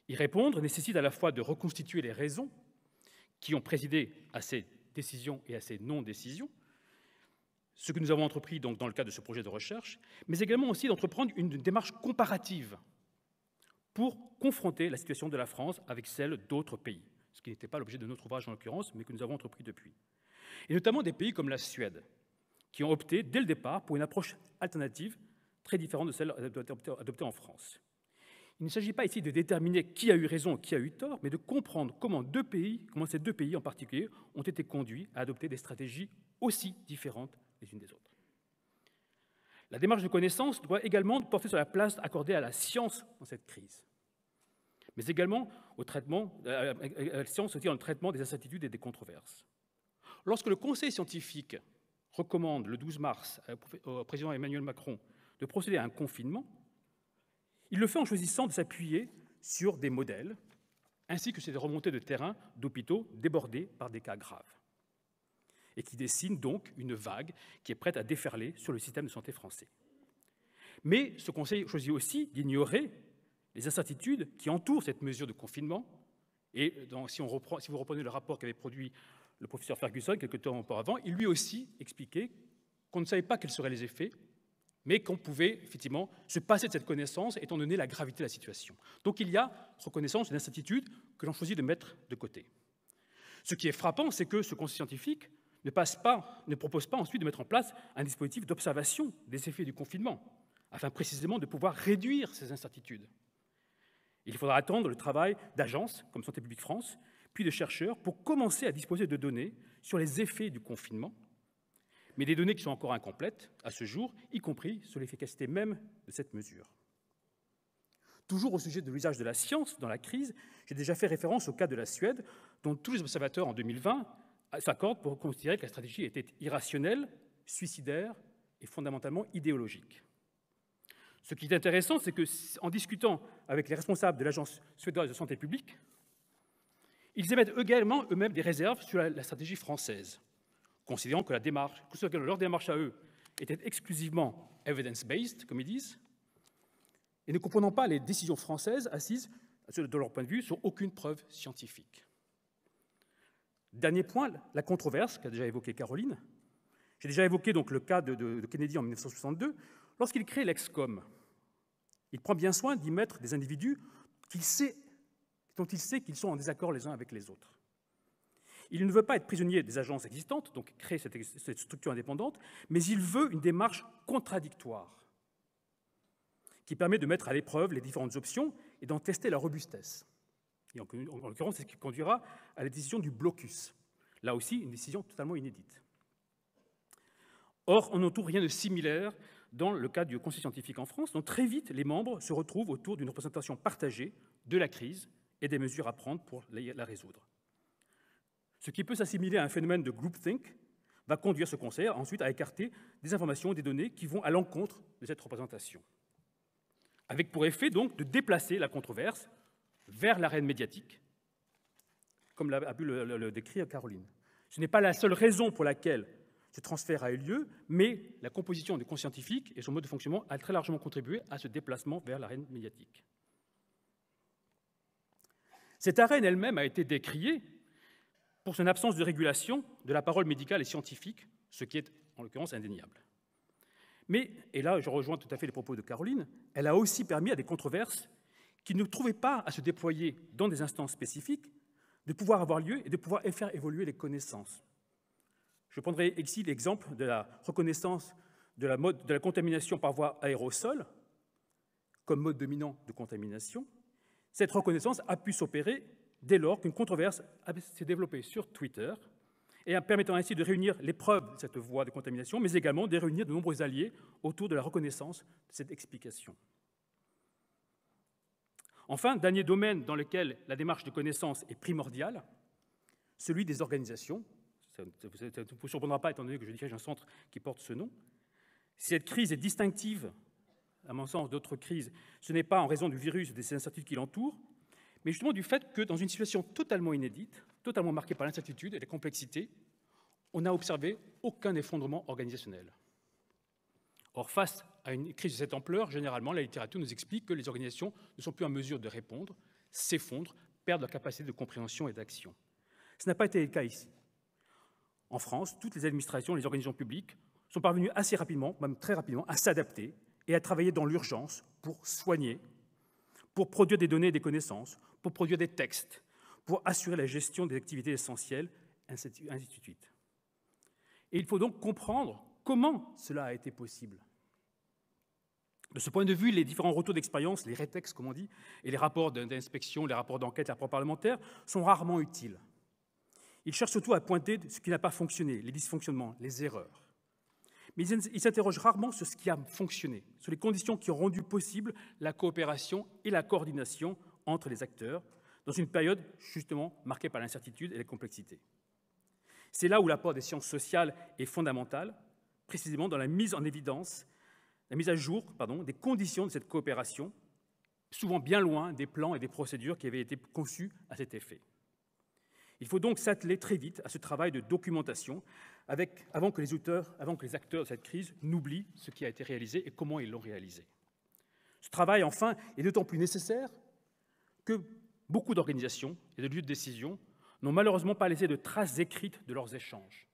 Y répondre nécessite à la fois de reconstituer les raisons qui ont présidé à ces décisions et à ces non-décisions, ce que nous avons entrepris donc dans le cadre de ce projet de recherche, mais également aussi d'entreprendre une démarche comparative pour confronter la situation de la France avec celle d'autres pays, ce qui n'était pas l'objet de notre ouvrage en l'occurrence, mais que nous avons entrepris depuis. Et notamment des pays comme la Suède, qui ont opté dès le départ pour une approche alternative très différente de celle adoptée en France. Il ne s'agit pas ici de déterminer qui a eu raison et qui a eu tort, mais de comprendre comment ces deux pays en particulier ont été conduits à adopter des stratégies aussi différentes les unes des autres. La démarche de connaissance doit également porter sur la place accordée à la science dans cette crise, mais également à la science aussi dans le traitement des incertitudes et des controverses. Lorsque le Conseil scientifique recommande le 12 mars au président Emmanuel Macron de procéder à un confinement, il le fait en choisissant de s'appuyer sur des modèles, ainsi que sur des remontées de terrain d'hôpitaux débordés par des cas graves, et qui dessine donc une vague qui est prête à déferler sur le système de santé français. Mais ce Conseil choisit aussi d'ignorer les incertitudes qui entourent cette mesure de confinement. Et si vous reprenez le rapport qu'avait produit le professeur Ferguson quelques temps auparavant, il lui aussi expliquait qu'on ne savait pas quels seraient les effets, mais qu'on pouvait effectivement se passer de cette connaissance étant donné la gravité de la situation. Donc il y a reconnaissance d'une incertitude que l'on choisit de mettre de côté. Ce qui est frappant, c'est que ce Conseil scientifique ne propose pas ensuite de mettre en place un dispositif d'observation des effets du confinement, afin précisément de pouvoir réduire ces incertitudes. Il faudra attendre le travail d'agences comme Santé publique France, puis de chercheurs, pour commencer à disposer de données sur les effets du confinement, mais des données qui sont encore incomplètes à ce jour, y compris sur l'efficacité même de cette mesure. Toujours au sujet de l'usage de la science dans la crise, j'ai déjà fait référence au cas de la Suède, dont tous les observateurs en 2020 s'accordent pour considérer que la stratégie était irrationnelle, suicidaire et fondamentalement idéologique. Ce qui est intéressant, c'est qu'en discutant avec les responsables de l'Agence suédoise de santé publique, ils émettent également eux-mêmes des réserves sur la stratégie française, considérant que leur démarche à eux était exclusivement evidence-based, comme ils disent, et ne comprenant pas les décisions françaises assises, de leur point de vue, sur aucune preuve scientifique. Dernier point, la controverse qu'a déjà évoquée Caroline. J'ai déjà évoqué donc le cas de Kennedy en 1962. Lorsqu'il crée l'ExCom, il prend bien soin d'y mettre des individus dont il sait qu'ils sont en désaccord les uns avec les autres. Il ne veut pas être prisonnier des agences existantes, donc créer cette structure indépendante, mais il veut une démarche contradictoire qui permet de mettre à l'épreuve les différentes options et d'en tester la robustesse. Et en l'occurrence, c'est ce qui conduira à la décision du blocus. Là aussi, une décision totalement inédite. Or, on n'entoure rien de similaire dans le cas du Conseil scientifique en France, dont très vite les membres se retrouvent autour d'une représentation partagée de la crise et des mesures à prendre pour la résoudre. Ce qui peut s'assimiler à un phénomène de groupthink va conduire ce Conseil ensuite à écarter des informations et des données qui vont à l'encontre de cette représentation, avec pour effet donc de déplacer la controverse vers l'arène médiatique, comme a pu le décrire Caroline. Ce n'est pas la seule raison pour laquelle ce transfert a eu lieu, mais la composition du Conseil scientifique et son mode de fonctionnement a très largement contribué à ce déplacement vers l'arène médiatique. Cette arène elle-même a été décriée pour son absence de régulation de la parole médicale et scientifique, ce qui est en l'occurrence indéniable. Mais, et là je rejoins tout à fait les propos de Caroline, elle a aussi permis à des controverses qui ne trouvaient pas à se déployer dans des instances spécifiques de pouvoir avoir lieu et de pouvoir faire évoluer les connaissances. Je prendrai ici l'exemple de la reconnaissance de la contamination par voie aérosol comme mode dominant de contamination. Cette reconnaissance a pu s'opérer dès lors qu'une controverse s'est développée sur Twitter, et permettant ainsi de réunir les preuves de cette voie de contamination, mais également de réunir de nombreux alliés autour de la reconnaissance de cette explication. Enfin, dernier domaine dans lequel la démarche de connaissance est primordiale, celui des organisations. Ça ne vous surprendra pas, étant donné que je dirige un centre qui porte ce nom. Si cette crise est distinctive, à mon sens, d'autres crises, ce n'est pas en raison du virus et des incertitudes qui l'entourent, mais justement du fait que, dans une situation totalement inédite, totalement marquée par l'incertitude et la complexité, on n'a observé aucun effondrement organisationnel. Or, face à une crise de cette ampleur, généralement, la littérature nous explique que les organisations ne sont plus en mesure de répondre, s'effondrent, perdent leur capacité de compréhension et d'action. Ce n'a pas été le cas ici. En France, toutes les administrations et les organisations publiques sont parvenues assez rapidement, même très rapidement, à s'adapter et à travailler dans l'urgence pour soigner, pour produire des données et des connaissances, pour produire des textes, pour assurer la gestion des activités essentielles, ainsi de suite. Et il faut donc comprendre comment cela a été possible. De ce point de vue, les différents retours d'expérience, les rétex, comme on dit, et les rapports d'inspection, les rapports d'enquête, les rapports parlementaires, sont rarement utiles. Ils cherchent surtout à pointer ce qui n'a pas fonctionné, les dysfonctionnements, les erreurs. Mais ils s'interrogent rarement sur ce qui a fonctionné, sur les conditions qui ont rendu possible la coopération et la coordination entre les acteurs, dans une période justement marquée par l'incertitude et la complexité. C'est là où l'apport des sciences sociales est fondamental, précisément dans la mise en évidence, la mise à jour des conditions de cette coopération, souvent bien loin des plans et des procédures qui avaient été conçus à cet effet. Il faut donc s'atteler très vite à ce travail de documentation avant que les acteurs de cette crise n'oublient ce qui a été réalisé et comment ils l'ont réalisé. Ce travail, enfin, est d'autant plus nécessaire que beaucoup d'organisations et de lieux de décision n'ont malheureusement pas laissé de traces écrites de leurs échanges.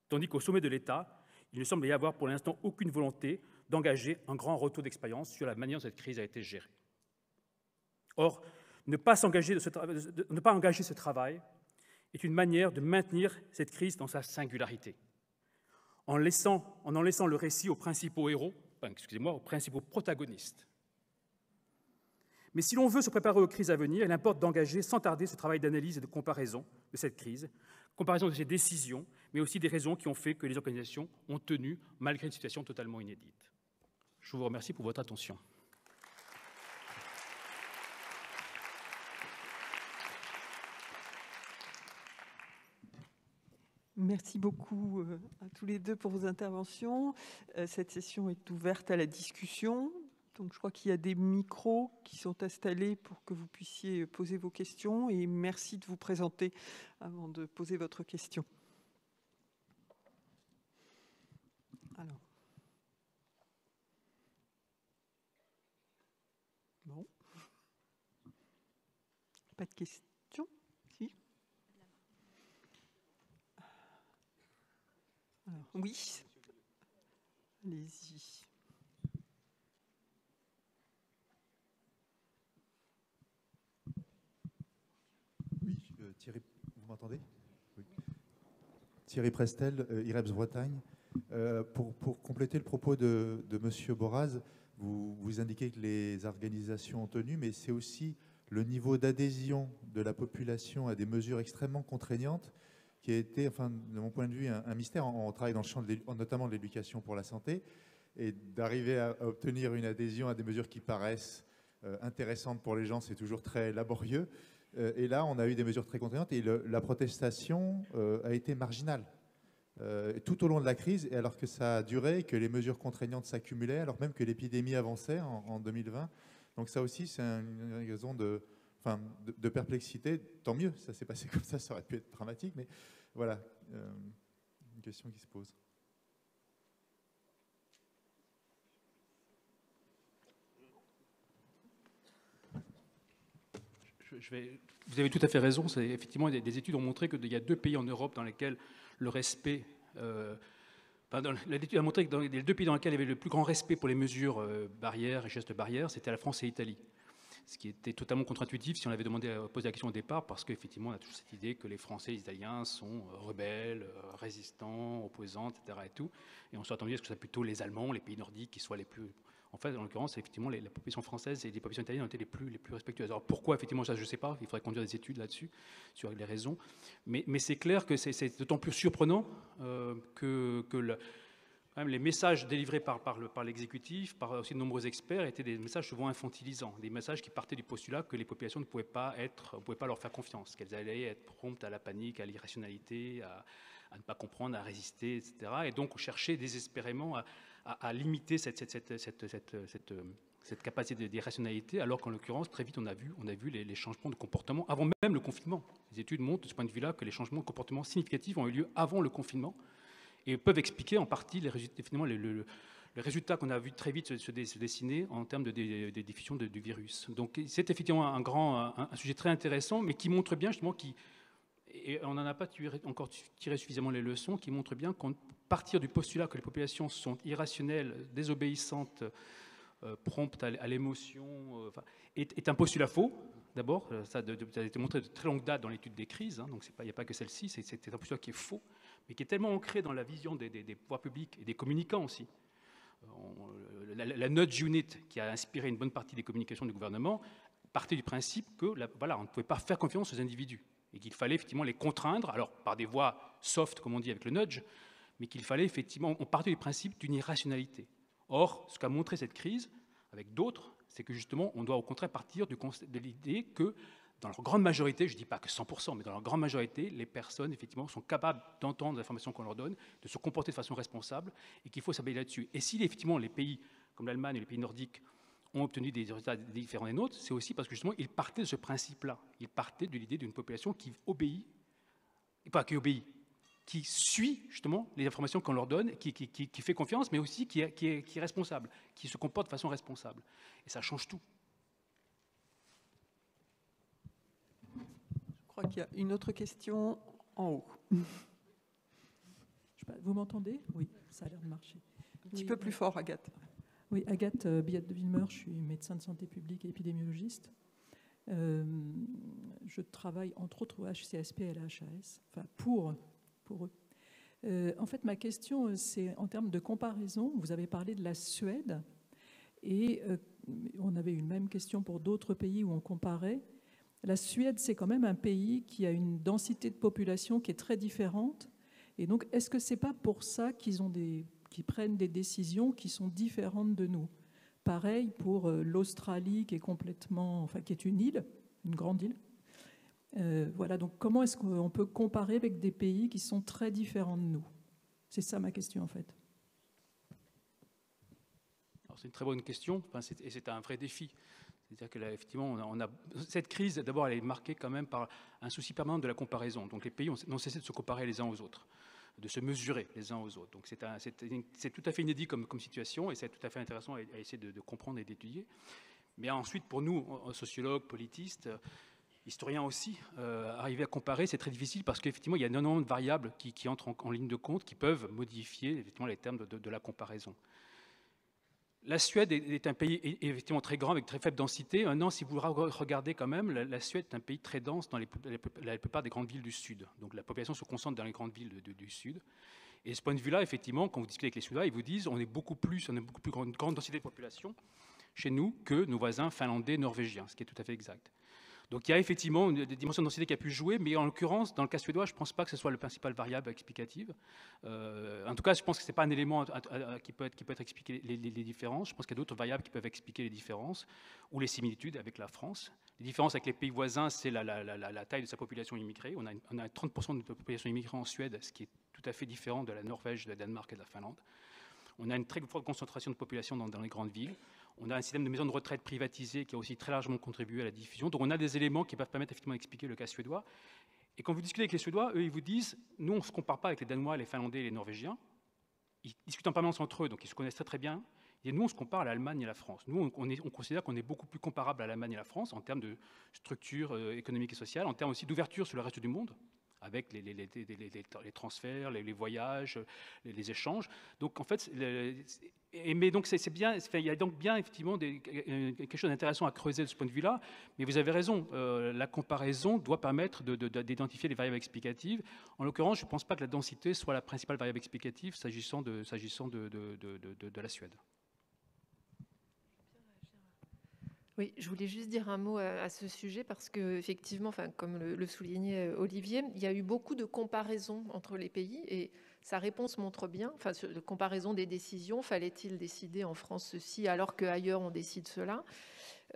Tandis qu'au sommet de l'État, il ne semble y avoir pour l'instant aucune volonté d'engager un grand retour d'expérience sur la manière dont cette crise a été gérée. Or, ne pas engager ce travail est une manière de maintenir cette crise dans sa singularité, en en laissant le récit aux principaux héros, aux principaux protagonistes. Mais si l'on veut se préparer aux crises à venir, il importe d'engager sans tarder ce travail d'analyse et de comparaison de cette crise, comparaison de ses décisions, mais aussi des raisons qui ont fait que les organisations ont tenu malgré une situation totalement inédite. Je vous remercie pour votre attention. Merci beaucoup à tous les deux pour vos interventions. Cette session est ouverte à la discussion. Donc, je crois qu'il y a des micros qui sont installés pour que vous puissiez poser vos questions. Et merci de vous présenter avant de poser votre question. Alors. Bon. Pas de questions? Si. Alors, oui. Allez-y. Oui, Thierry, vous m'entendez? Oui. Thierry Prestel, IREBS Bretagne. Pour compléter le propos de M. Boraz, vous indiquez que les organisations ont tenu, mais c'est aussi le niveau d'adhésion de la population à des mesures extrêmement contraignantes qui a été, enfin, de mon point de vue, un mystère. On travaille dans le champ notamment de l'éducation pour la santé, et d'arriver à obtenir une adhésion à des mesures qui paraissent intéressantes pour les gens, c'est toujours très laborieux. Et là, on a eu des mesures très contraignantes et la protestation a été marginale tout au long de la crise, et alors que ça a duré, que les mesures contraignantes s'accumulaient, alors même que l'épidémie avançait en 2020. Donc ça aussi, c'est une raison de perplexité. Tant mieux, ça s'est passé comme ça aurait pu être dramatique, mais voilà, une question qui se pose. Vous avez tout à fait raison. Effectivement, des études ont montré qu'il y a 2 pays en Europe dans lesquels le respect... l'étude a montré que dans les 2 pays dans lesquels il y avait le plus grand respect pour les mesures barrières et gestes barrières, c'était la France et l'Italie. Ce qui était totalement contre-intuitif si on avait posé la question au départ, parce qu'effectivement, on a toujours cette idée que les Français et les Italiens sont rebelles, résistants, opposants, etc. Et tout. Et on s'est attendu à ce que ce soit plutôt les Allemands, les pays nordiques qui soient les plus... En fait, en l'occurrence, effectivement, la population française et les populations italiennes ont été les plus respectueuses. Alors pourquoi, effectivement, ça, je ne sais pas. Il faudrait conduire des études là-dessus, sur les raisons. Mais c'est clair que c'est d'autant plus surprenant que même les messages délivrés par l'exécutif, par aussi de nombreux experts, étaient des messages souvent infantilisants, des messages qui partaient du postulat que les populations ne pouvaient pas leur faire confiance, qu'elles allaient être promptes à la panique, à l'irrationalité, à ne pas comprendre, à résister, etc. Et donc, on cherchait désespérément à limiter cette capacité d'irrationalité, alors qu'en l'occurrence, très vite, on a vu les changements de comportement avant même le confinement. Les études montrent de ce point de vue-là que les changements de comportement significatifs ont eu lieu avant le confinement et peuvent expliquer en partie les résultats qu'on a vu très vite se dessiner en termes de diffusion du virus. Donc c'est effectivement un sujet très intéressant, mais qui montre bien justement et on n'en a pas encore tiré suffisamment les leçons, qui montrent bien qu'à partir du postulat que les populations sont irrationnelles, désobéissantes, promptes à l'émotion, est un postulat faux. D'abord, ça a été montré de très longue date dans l'étude des crises, hein, donc il n'y a pas que celle-ci, c'est un postulat qui est faux, mais qui est tellement ancré dans la vision des pouvoirs publics et des communicants aussi. La nudge unit qui a inspiré une bonne partie des communications du gouvernement partait du principe que on ne pouvait pas faire confiance aux individus et qu'il fallait effectivement les contraindre, alors par des voies soft, comme on dit avec le nudge, mais qu'il fallait effectivement, on partait du principe d'une irrationalité. Or, ce qu'a montré cette crise, avec d'autres, c'est que justement, on doit au contraire partir de l'idée que, dans leur grande majorité, je ne dis pas que 100%, mais dans leur grande majorité, les personnes, effectivement, sont capables d'entendre l'information qu'on leur donne, de se comporter de façon responsable, et qu'il faut s'appuyer là-dessus. Et si, effectivement, les pays comme l'Allemagne et les pays nordiques ont obtenu des résultats différents des nôtres, c'est aussi parce que, justement, ils partaient de ce principe-là. Ils partaient de l'idée d'une population qui obéit, qui suit, justement, les informations qu'on leur donne, qui fait confiance, mais aussi qui est responsable, qui se comporte de façon responsable. Et ça change tout. Je crois qu'il y a une autre question en haut. Vous m'entendez? Oui, ça a l'air de marcher. Un petit peu plus fort, Agathe. Oui, Agathe Billet de Villemeur, je suis médecin de santé publique et épidémiologiste. Je travaille entre autres au HCSP et à la HAS, enfin pour eux. En fait, ma question, c'est en termes de comparaison. Vous avez parlé de la Suède et on avait une même question pour d'autres pays où on comparait. La Suède, c'est quand même un pays qui a une densité de population qui est très différente. Et donc, est-ce que c'est pas pour ça qu'ils prennent des décisions qui sont différentes de nous? Pareil pour l'Australie, qui est qui est une île, une grande île. Voilà, donc comment est-ce qu'on peut comparer avec des pays qui sont très différents de nous? C'est ça ma question, en fait. C'est une très bonne question, et c'est un vrai défi. C'est-à-dire que là, effectivement, cette crise, d'abord, elle est marquée quand même par un souci permanent de la comparaison. Donc les pays n'ont cessé de se comparer les uns aux autres, de se mesurer les uns aux autres. Donc c'est tout à fait inédit comme situation, et c'est tout à fait intéressant à essayer de comprendre et d'étudier. Mais ensuite, pour nous, sociologues, politistes, historiens aussi, arriver à comparer, c'est très difficile parce qu'effectivement, il y a énormément de variables qui entrent en ligne de compte, qui peuvent modifier effectivement les termes de la comparaison. La Suède est un pays effectivement très grand, avec très faible densité. Maintenant, si vous regardez quand même, la Suède est un pays très dense dans la plupart des grandes villes du Sud. Donc la population se concentre dans les grandes villes du Sud. Et de ce point de vue-là, effectivement, quand vous discutez avec les Suédois, ils vous disent on a beaucoup plus grande densité de population chez nous que nos voisins finlandais, norvégiens, ce qui est tout à fait exact. Donc il y a effectivement des dimensions de densité qui a pu jouer, mais en l'occurrence, dans le cas suédois, je ne pense pas que ce soit le principal variable explicative. En tout cas, je pense que ce n'est pas un élément qui peut être expliquer les différences. Je pense qu'il y a d'autres variables qui peuvent expliquer les différences ou les similitudes avec la France. Les différences avec les pays voisins, c'est la taille de sa population immigrée. On a 30% de population immigrée en Suède, ce qui est tout à fait différent de la Norvège, de la Danemark et de la Finlande. On a une très forte concentration de population dans les grandes villes. On a un système de maisons de retraite privatisées qui a aussi très largement contribué à la diffusion. Donc on a des éléments qui peuvent permettre effectivement d'expliquer le cas suédois. Et quand vous discutez avec les Suédois, eux, ils vous disent, nous, on ne se compare pas avec les Danois, les Finlandais et les Norvégiens. Ils discutent en permanence entre eux, donc ils se connaissent très très bien. Et nous, on se compare à l'Allemagne et à la France. Nous, on considère qu'on est beaucoup plus comparable à l'Allemagne et à la France en termes de structure économique et sociale, en termes aussi d'ouverture sur le reste du monde, avec les transferts, les voyages, les échanges. Donc en fait, mais donc c'est bien, il y a donc bien effectivement quelque chose d'intéressant à creuser de ce point de vue-là. Mais vous avez raison, la comparaison doit permettre d'identifier les variables explicatives. En l'occurrence, je ne pense pas que la densité soit la principale variable explicative s'agissant de la Suède. Oui, je voulais juste dire un mot à ce sujet parce que effectivement, comme le soulignait Olivier, il y a eu beaucoup de comparaisons entre les pays et sa réponse montre bien, de comparaison des décisions, fallait-il décider en France ceci alors qu'ailleurs on décide cela?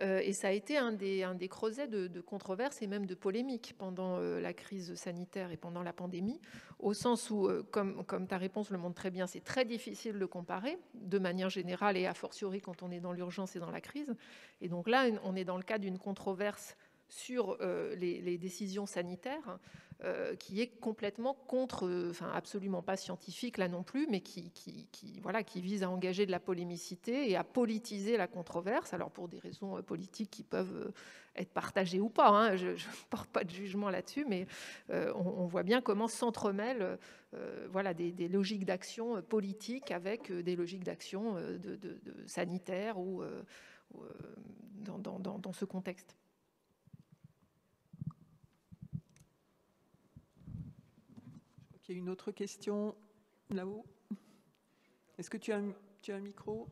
Et ça a été un des creusets de controverses et même de polémiques pendant la crise sanitaire et pendant la pandémie, au sens où, comme ta réponse le montre très bien, c'est très difficile de comparer de manière générale et a fortiori quand on est dans l'urgence et dans la crise. Et donc là, on est dans le cas d'une controverse sur les décisions sanitaires qui est complètement absolument pas scientifique là non plus, mais qui vise à engager de la polémicité et à politiser la controverse, alors pour des raisons politiques qui peuvent être partagées ou pas, hein, je ne porte pas de jugement là-dessus, mais on voit bien comment s'entremêlent des logiques d'action politique avec des logiques d'action sanitaires ou dans ce contexte. Il y a une autre question là-haut. Est-ce que tu as un micro ?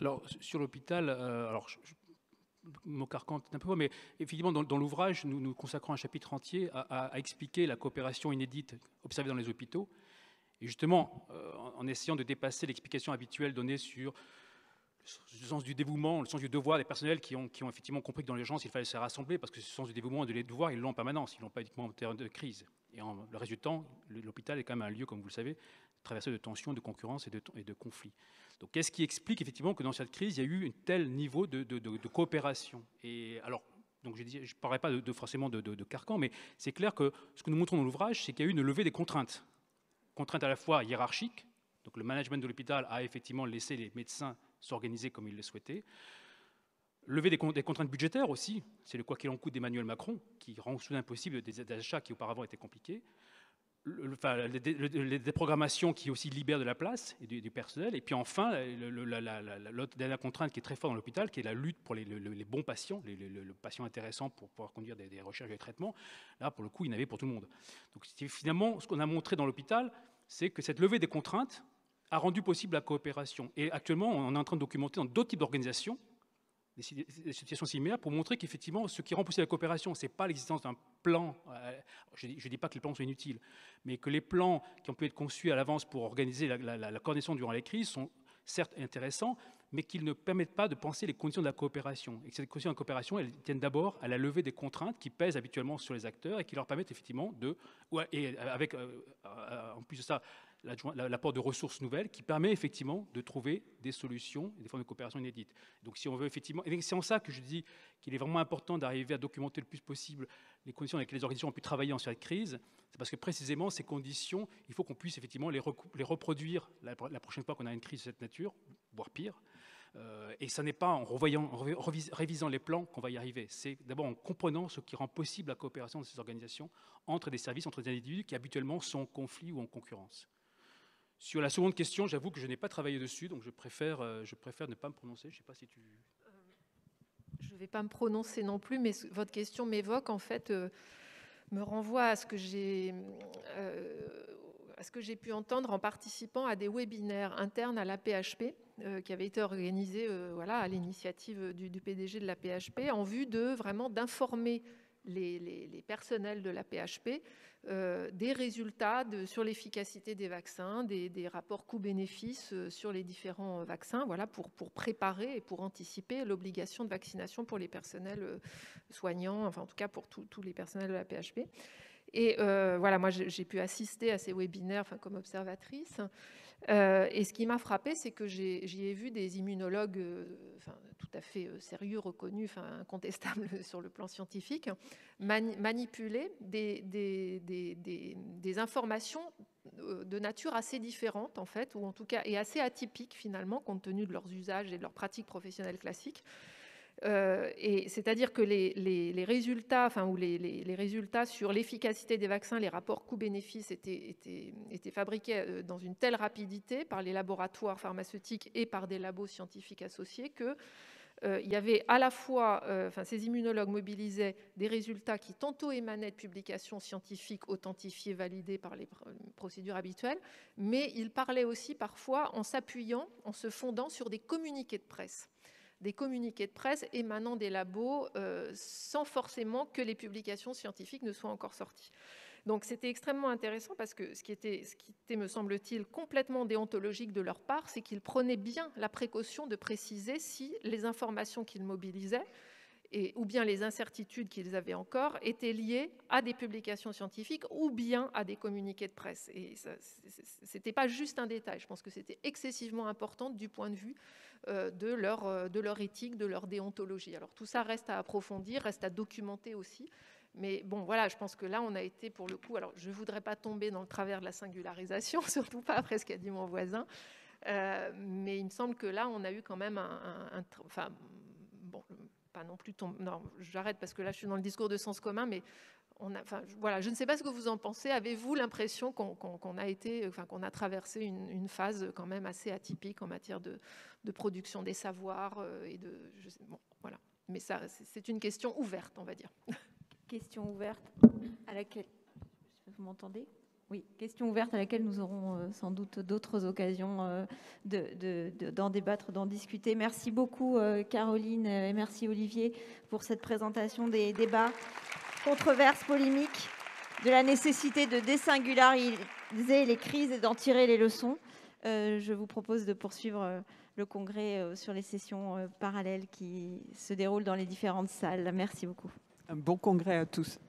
Alors, sur l'hôpital, mon carcan un peu, mais effectivement, dans l'ouvrage, nous consacrons un chapitre entier à expliquer la coopération inédite observée dans les hôpitaux. Et justement, en essayant de dépasser l'explication habituelle donnée sur le sens du dévouement, le sens du devoir des personnels qui ont effectivement compris que dans l'urgence, il fallait se rassembler parce que ce sens du dévouement et de devoir, ils l'ont en permanence, ils ne l'ont pas uniquement en termes de crise. Et le reste du temps, l'hôpital est quand même un lieu, comme vous le savez, traversée de tensions, de concurrence et de conflits. Donc, qu'est-ce qui explique effectivement que dans cette crise, il y a eu un tel niveau de coopération? Et alors, donc je ne parlerai pas forcément de carcan, mais c'est clair que ce que nous montrons dans l'ouvrage, c'est qu'il y a eu une levée des contraintes. Contraintes à la fois hiérarchiques, donc le management de l'hôpital a effectivement laissé les médecins s'organiser comme ils le souhaitaient. Lever des contraintes budgétaires aussi, c'est le quoi qu'il en coûte d'Emmanuel Macron, qui rend soudain possible des achats qui auparavant étaient compliqués. Les déprogrammations qui aussi libèrent de la place et du personnel. Et puis enfin, l'autre dernière contrainte qui est très forte dans l'hôpital, qui est la lutte pour les bons patients, le patient intéressant pour pouvoir conduire des recherches et des traitements. Là, pour le coup, il y en avait pour tout le monde. Donc finalement, ce qu'on a montré dans l'hôpital, c'est que cette levée des contraintes a rendu possible la coopération. Et actuellement, on est en train de documenter dans d'autres types d'organisations des situations similaires pour montrer qu'effectivement, ce qui rend possible la coopération, ce n'est pas l'existence d'un plan. Je ne dis pas que les plans sont inutiles, mais que les plans qui ont pu être conçus à l'avance pour organiser la coordination durant les crises sont certes intéressants, mais qu'ils ne permettent pas de penser les conditions de la coopération. Et que ces conditions de la coopération, elles tiennent d'abord à la levée des contraintes qui pèsent habituellement sur les acteurs et qui leur permettent effectivement en plus de ça, l'apport de ressources nouvelles qui permet effectivement de trouver des solutions et des formes de coopération inédites. Donc si on veut effectivement, et c'est en ça que je dis qu'il est vraiment important d'arriver à documenter le plus possible les conditions dans lesquelles les organisations ont pu travailler en cette crise, c'est parce que précisément ces conditions, il faut qu'on puisse effectivement les reproduire la prochaine fois qu'on a une crise de cette nature, voire pire. Et ce n'est pas en révisant les plans qu'on va y arriver. C'est d'abord en comprenant ce qui rend possible la coopération de ces organisations entre des services, entre des individus qui habituellement sont en conflit ou en concurrence. Sur la seconde question, j'avoue que je n'ai pas travaillé dessus, donc je préfère ne pas me prononcer. Je ne sais pas si tu... Je ne vais pas me prononcer non plus, mais votre question m'évoque, en fait, me renvoie à ce que j'ai pu entendre en participant à des webinaires internes à l'AP-HP, qui avaient été organisés à l'initiative du PDG de l'AP-HP, en vue d'informer les personnels de l'AP-HP des résultats sur l'efficacité des vaccins, des rapports coûts-bénéfices sur les différents vaccins, pour préparer et pour anticiper l'obligation de vaccination pour les personnels soignants, enfin en tout cas pour tous les personnels de l'AP-HP. Et moi j'ai pu assister à ces webinaires comme observatrice. Et ce qui m'a frappée, c'est que j'y ai vu des immunologues tout à fait sérieux, reconnus, incontestables sur le plan scientifique, manipuler des informations de nature assez différente, en fait, ou en tout cas et assez atypiques finalement, compte tenu de leurs usages et de leurs pratiques professionnelles classiques. Et c'est-à-dire que les résultats, les résultats sur l'efficacité des vaccins, les rapports coûts-bénéfices étaient fabriqués dans une telle rapidité par les laboratoires pharmaceutiques et par des labos scientifiques associés que il y avait à la fois, ces immunologues mobilisaient des résultats qui tantôt émanaient de publications scientifiques authentifiées, validées par les procédures habituelles, mais ils parlaient aussi parfois en s'appuyant, en se fondant sur des communiqués de presse. Des communiqués de presse émanant des labos sans forcément que les publications scientifiques ne soient encore sorties. Donc c'était extrêmement intéressant parce que ce qui était, me semble-t-il, complètement déontologique de leur part, c'est qu'ils prenaient bien la précaution de préciser si les informations qu'ils mobilisaient ou bien les incertitudes qu'ils avaient encore étaient liées à des publications scientifiques ou bien à des communiqués de presse. Et ce n'était pas juste un détail, je pense que c'était excessivement important du point de vue de leur éthique, de leur déontologie. Alors tout ça reste à approfondir, reste à documenter aussi. Mais bon, voilà, je pense que là, on a été pour le coup... Alors, je ne voudrais pas tomber dans le travers de la singularisation, surtout pas après ce qu'a dit mon voisin. Mais il me semble que là, on a eu quand même pas non plus... Non, j'arrête parce que là, je suis dans le discours de sens commun, mais... je ne sais pas ce que vous en pensez. Avez-vous l'impression qu'on a traversé une phase quand même assez atypique en matière de production des savoirs voilà. Mais ça, c'est une question ouverte, on va dire. Question ouverte à laquelle... Vous m'entendez ? Oui, question ouverte à laquelle nous aurons sans doute d'autres occasions d'en débattre, d'en discuter. Merci beaucoup Caroline et merci Olivier pour cette présentation des débats, controverses, polémiques, de la nécessité de désingulariser les crises et d'en tirer les leçons. Je vous propose de poursuivre le congrès sur les sessions parallèles qui se déroulent dans les différentes salles. Merci beaucoup. Un bon congrès à tous.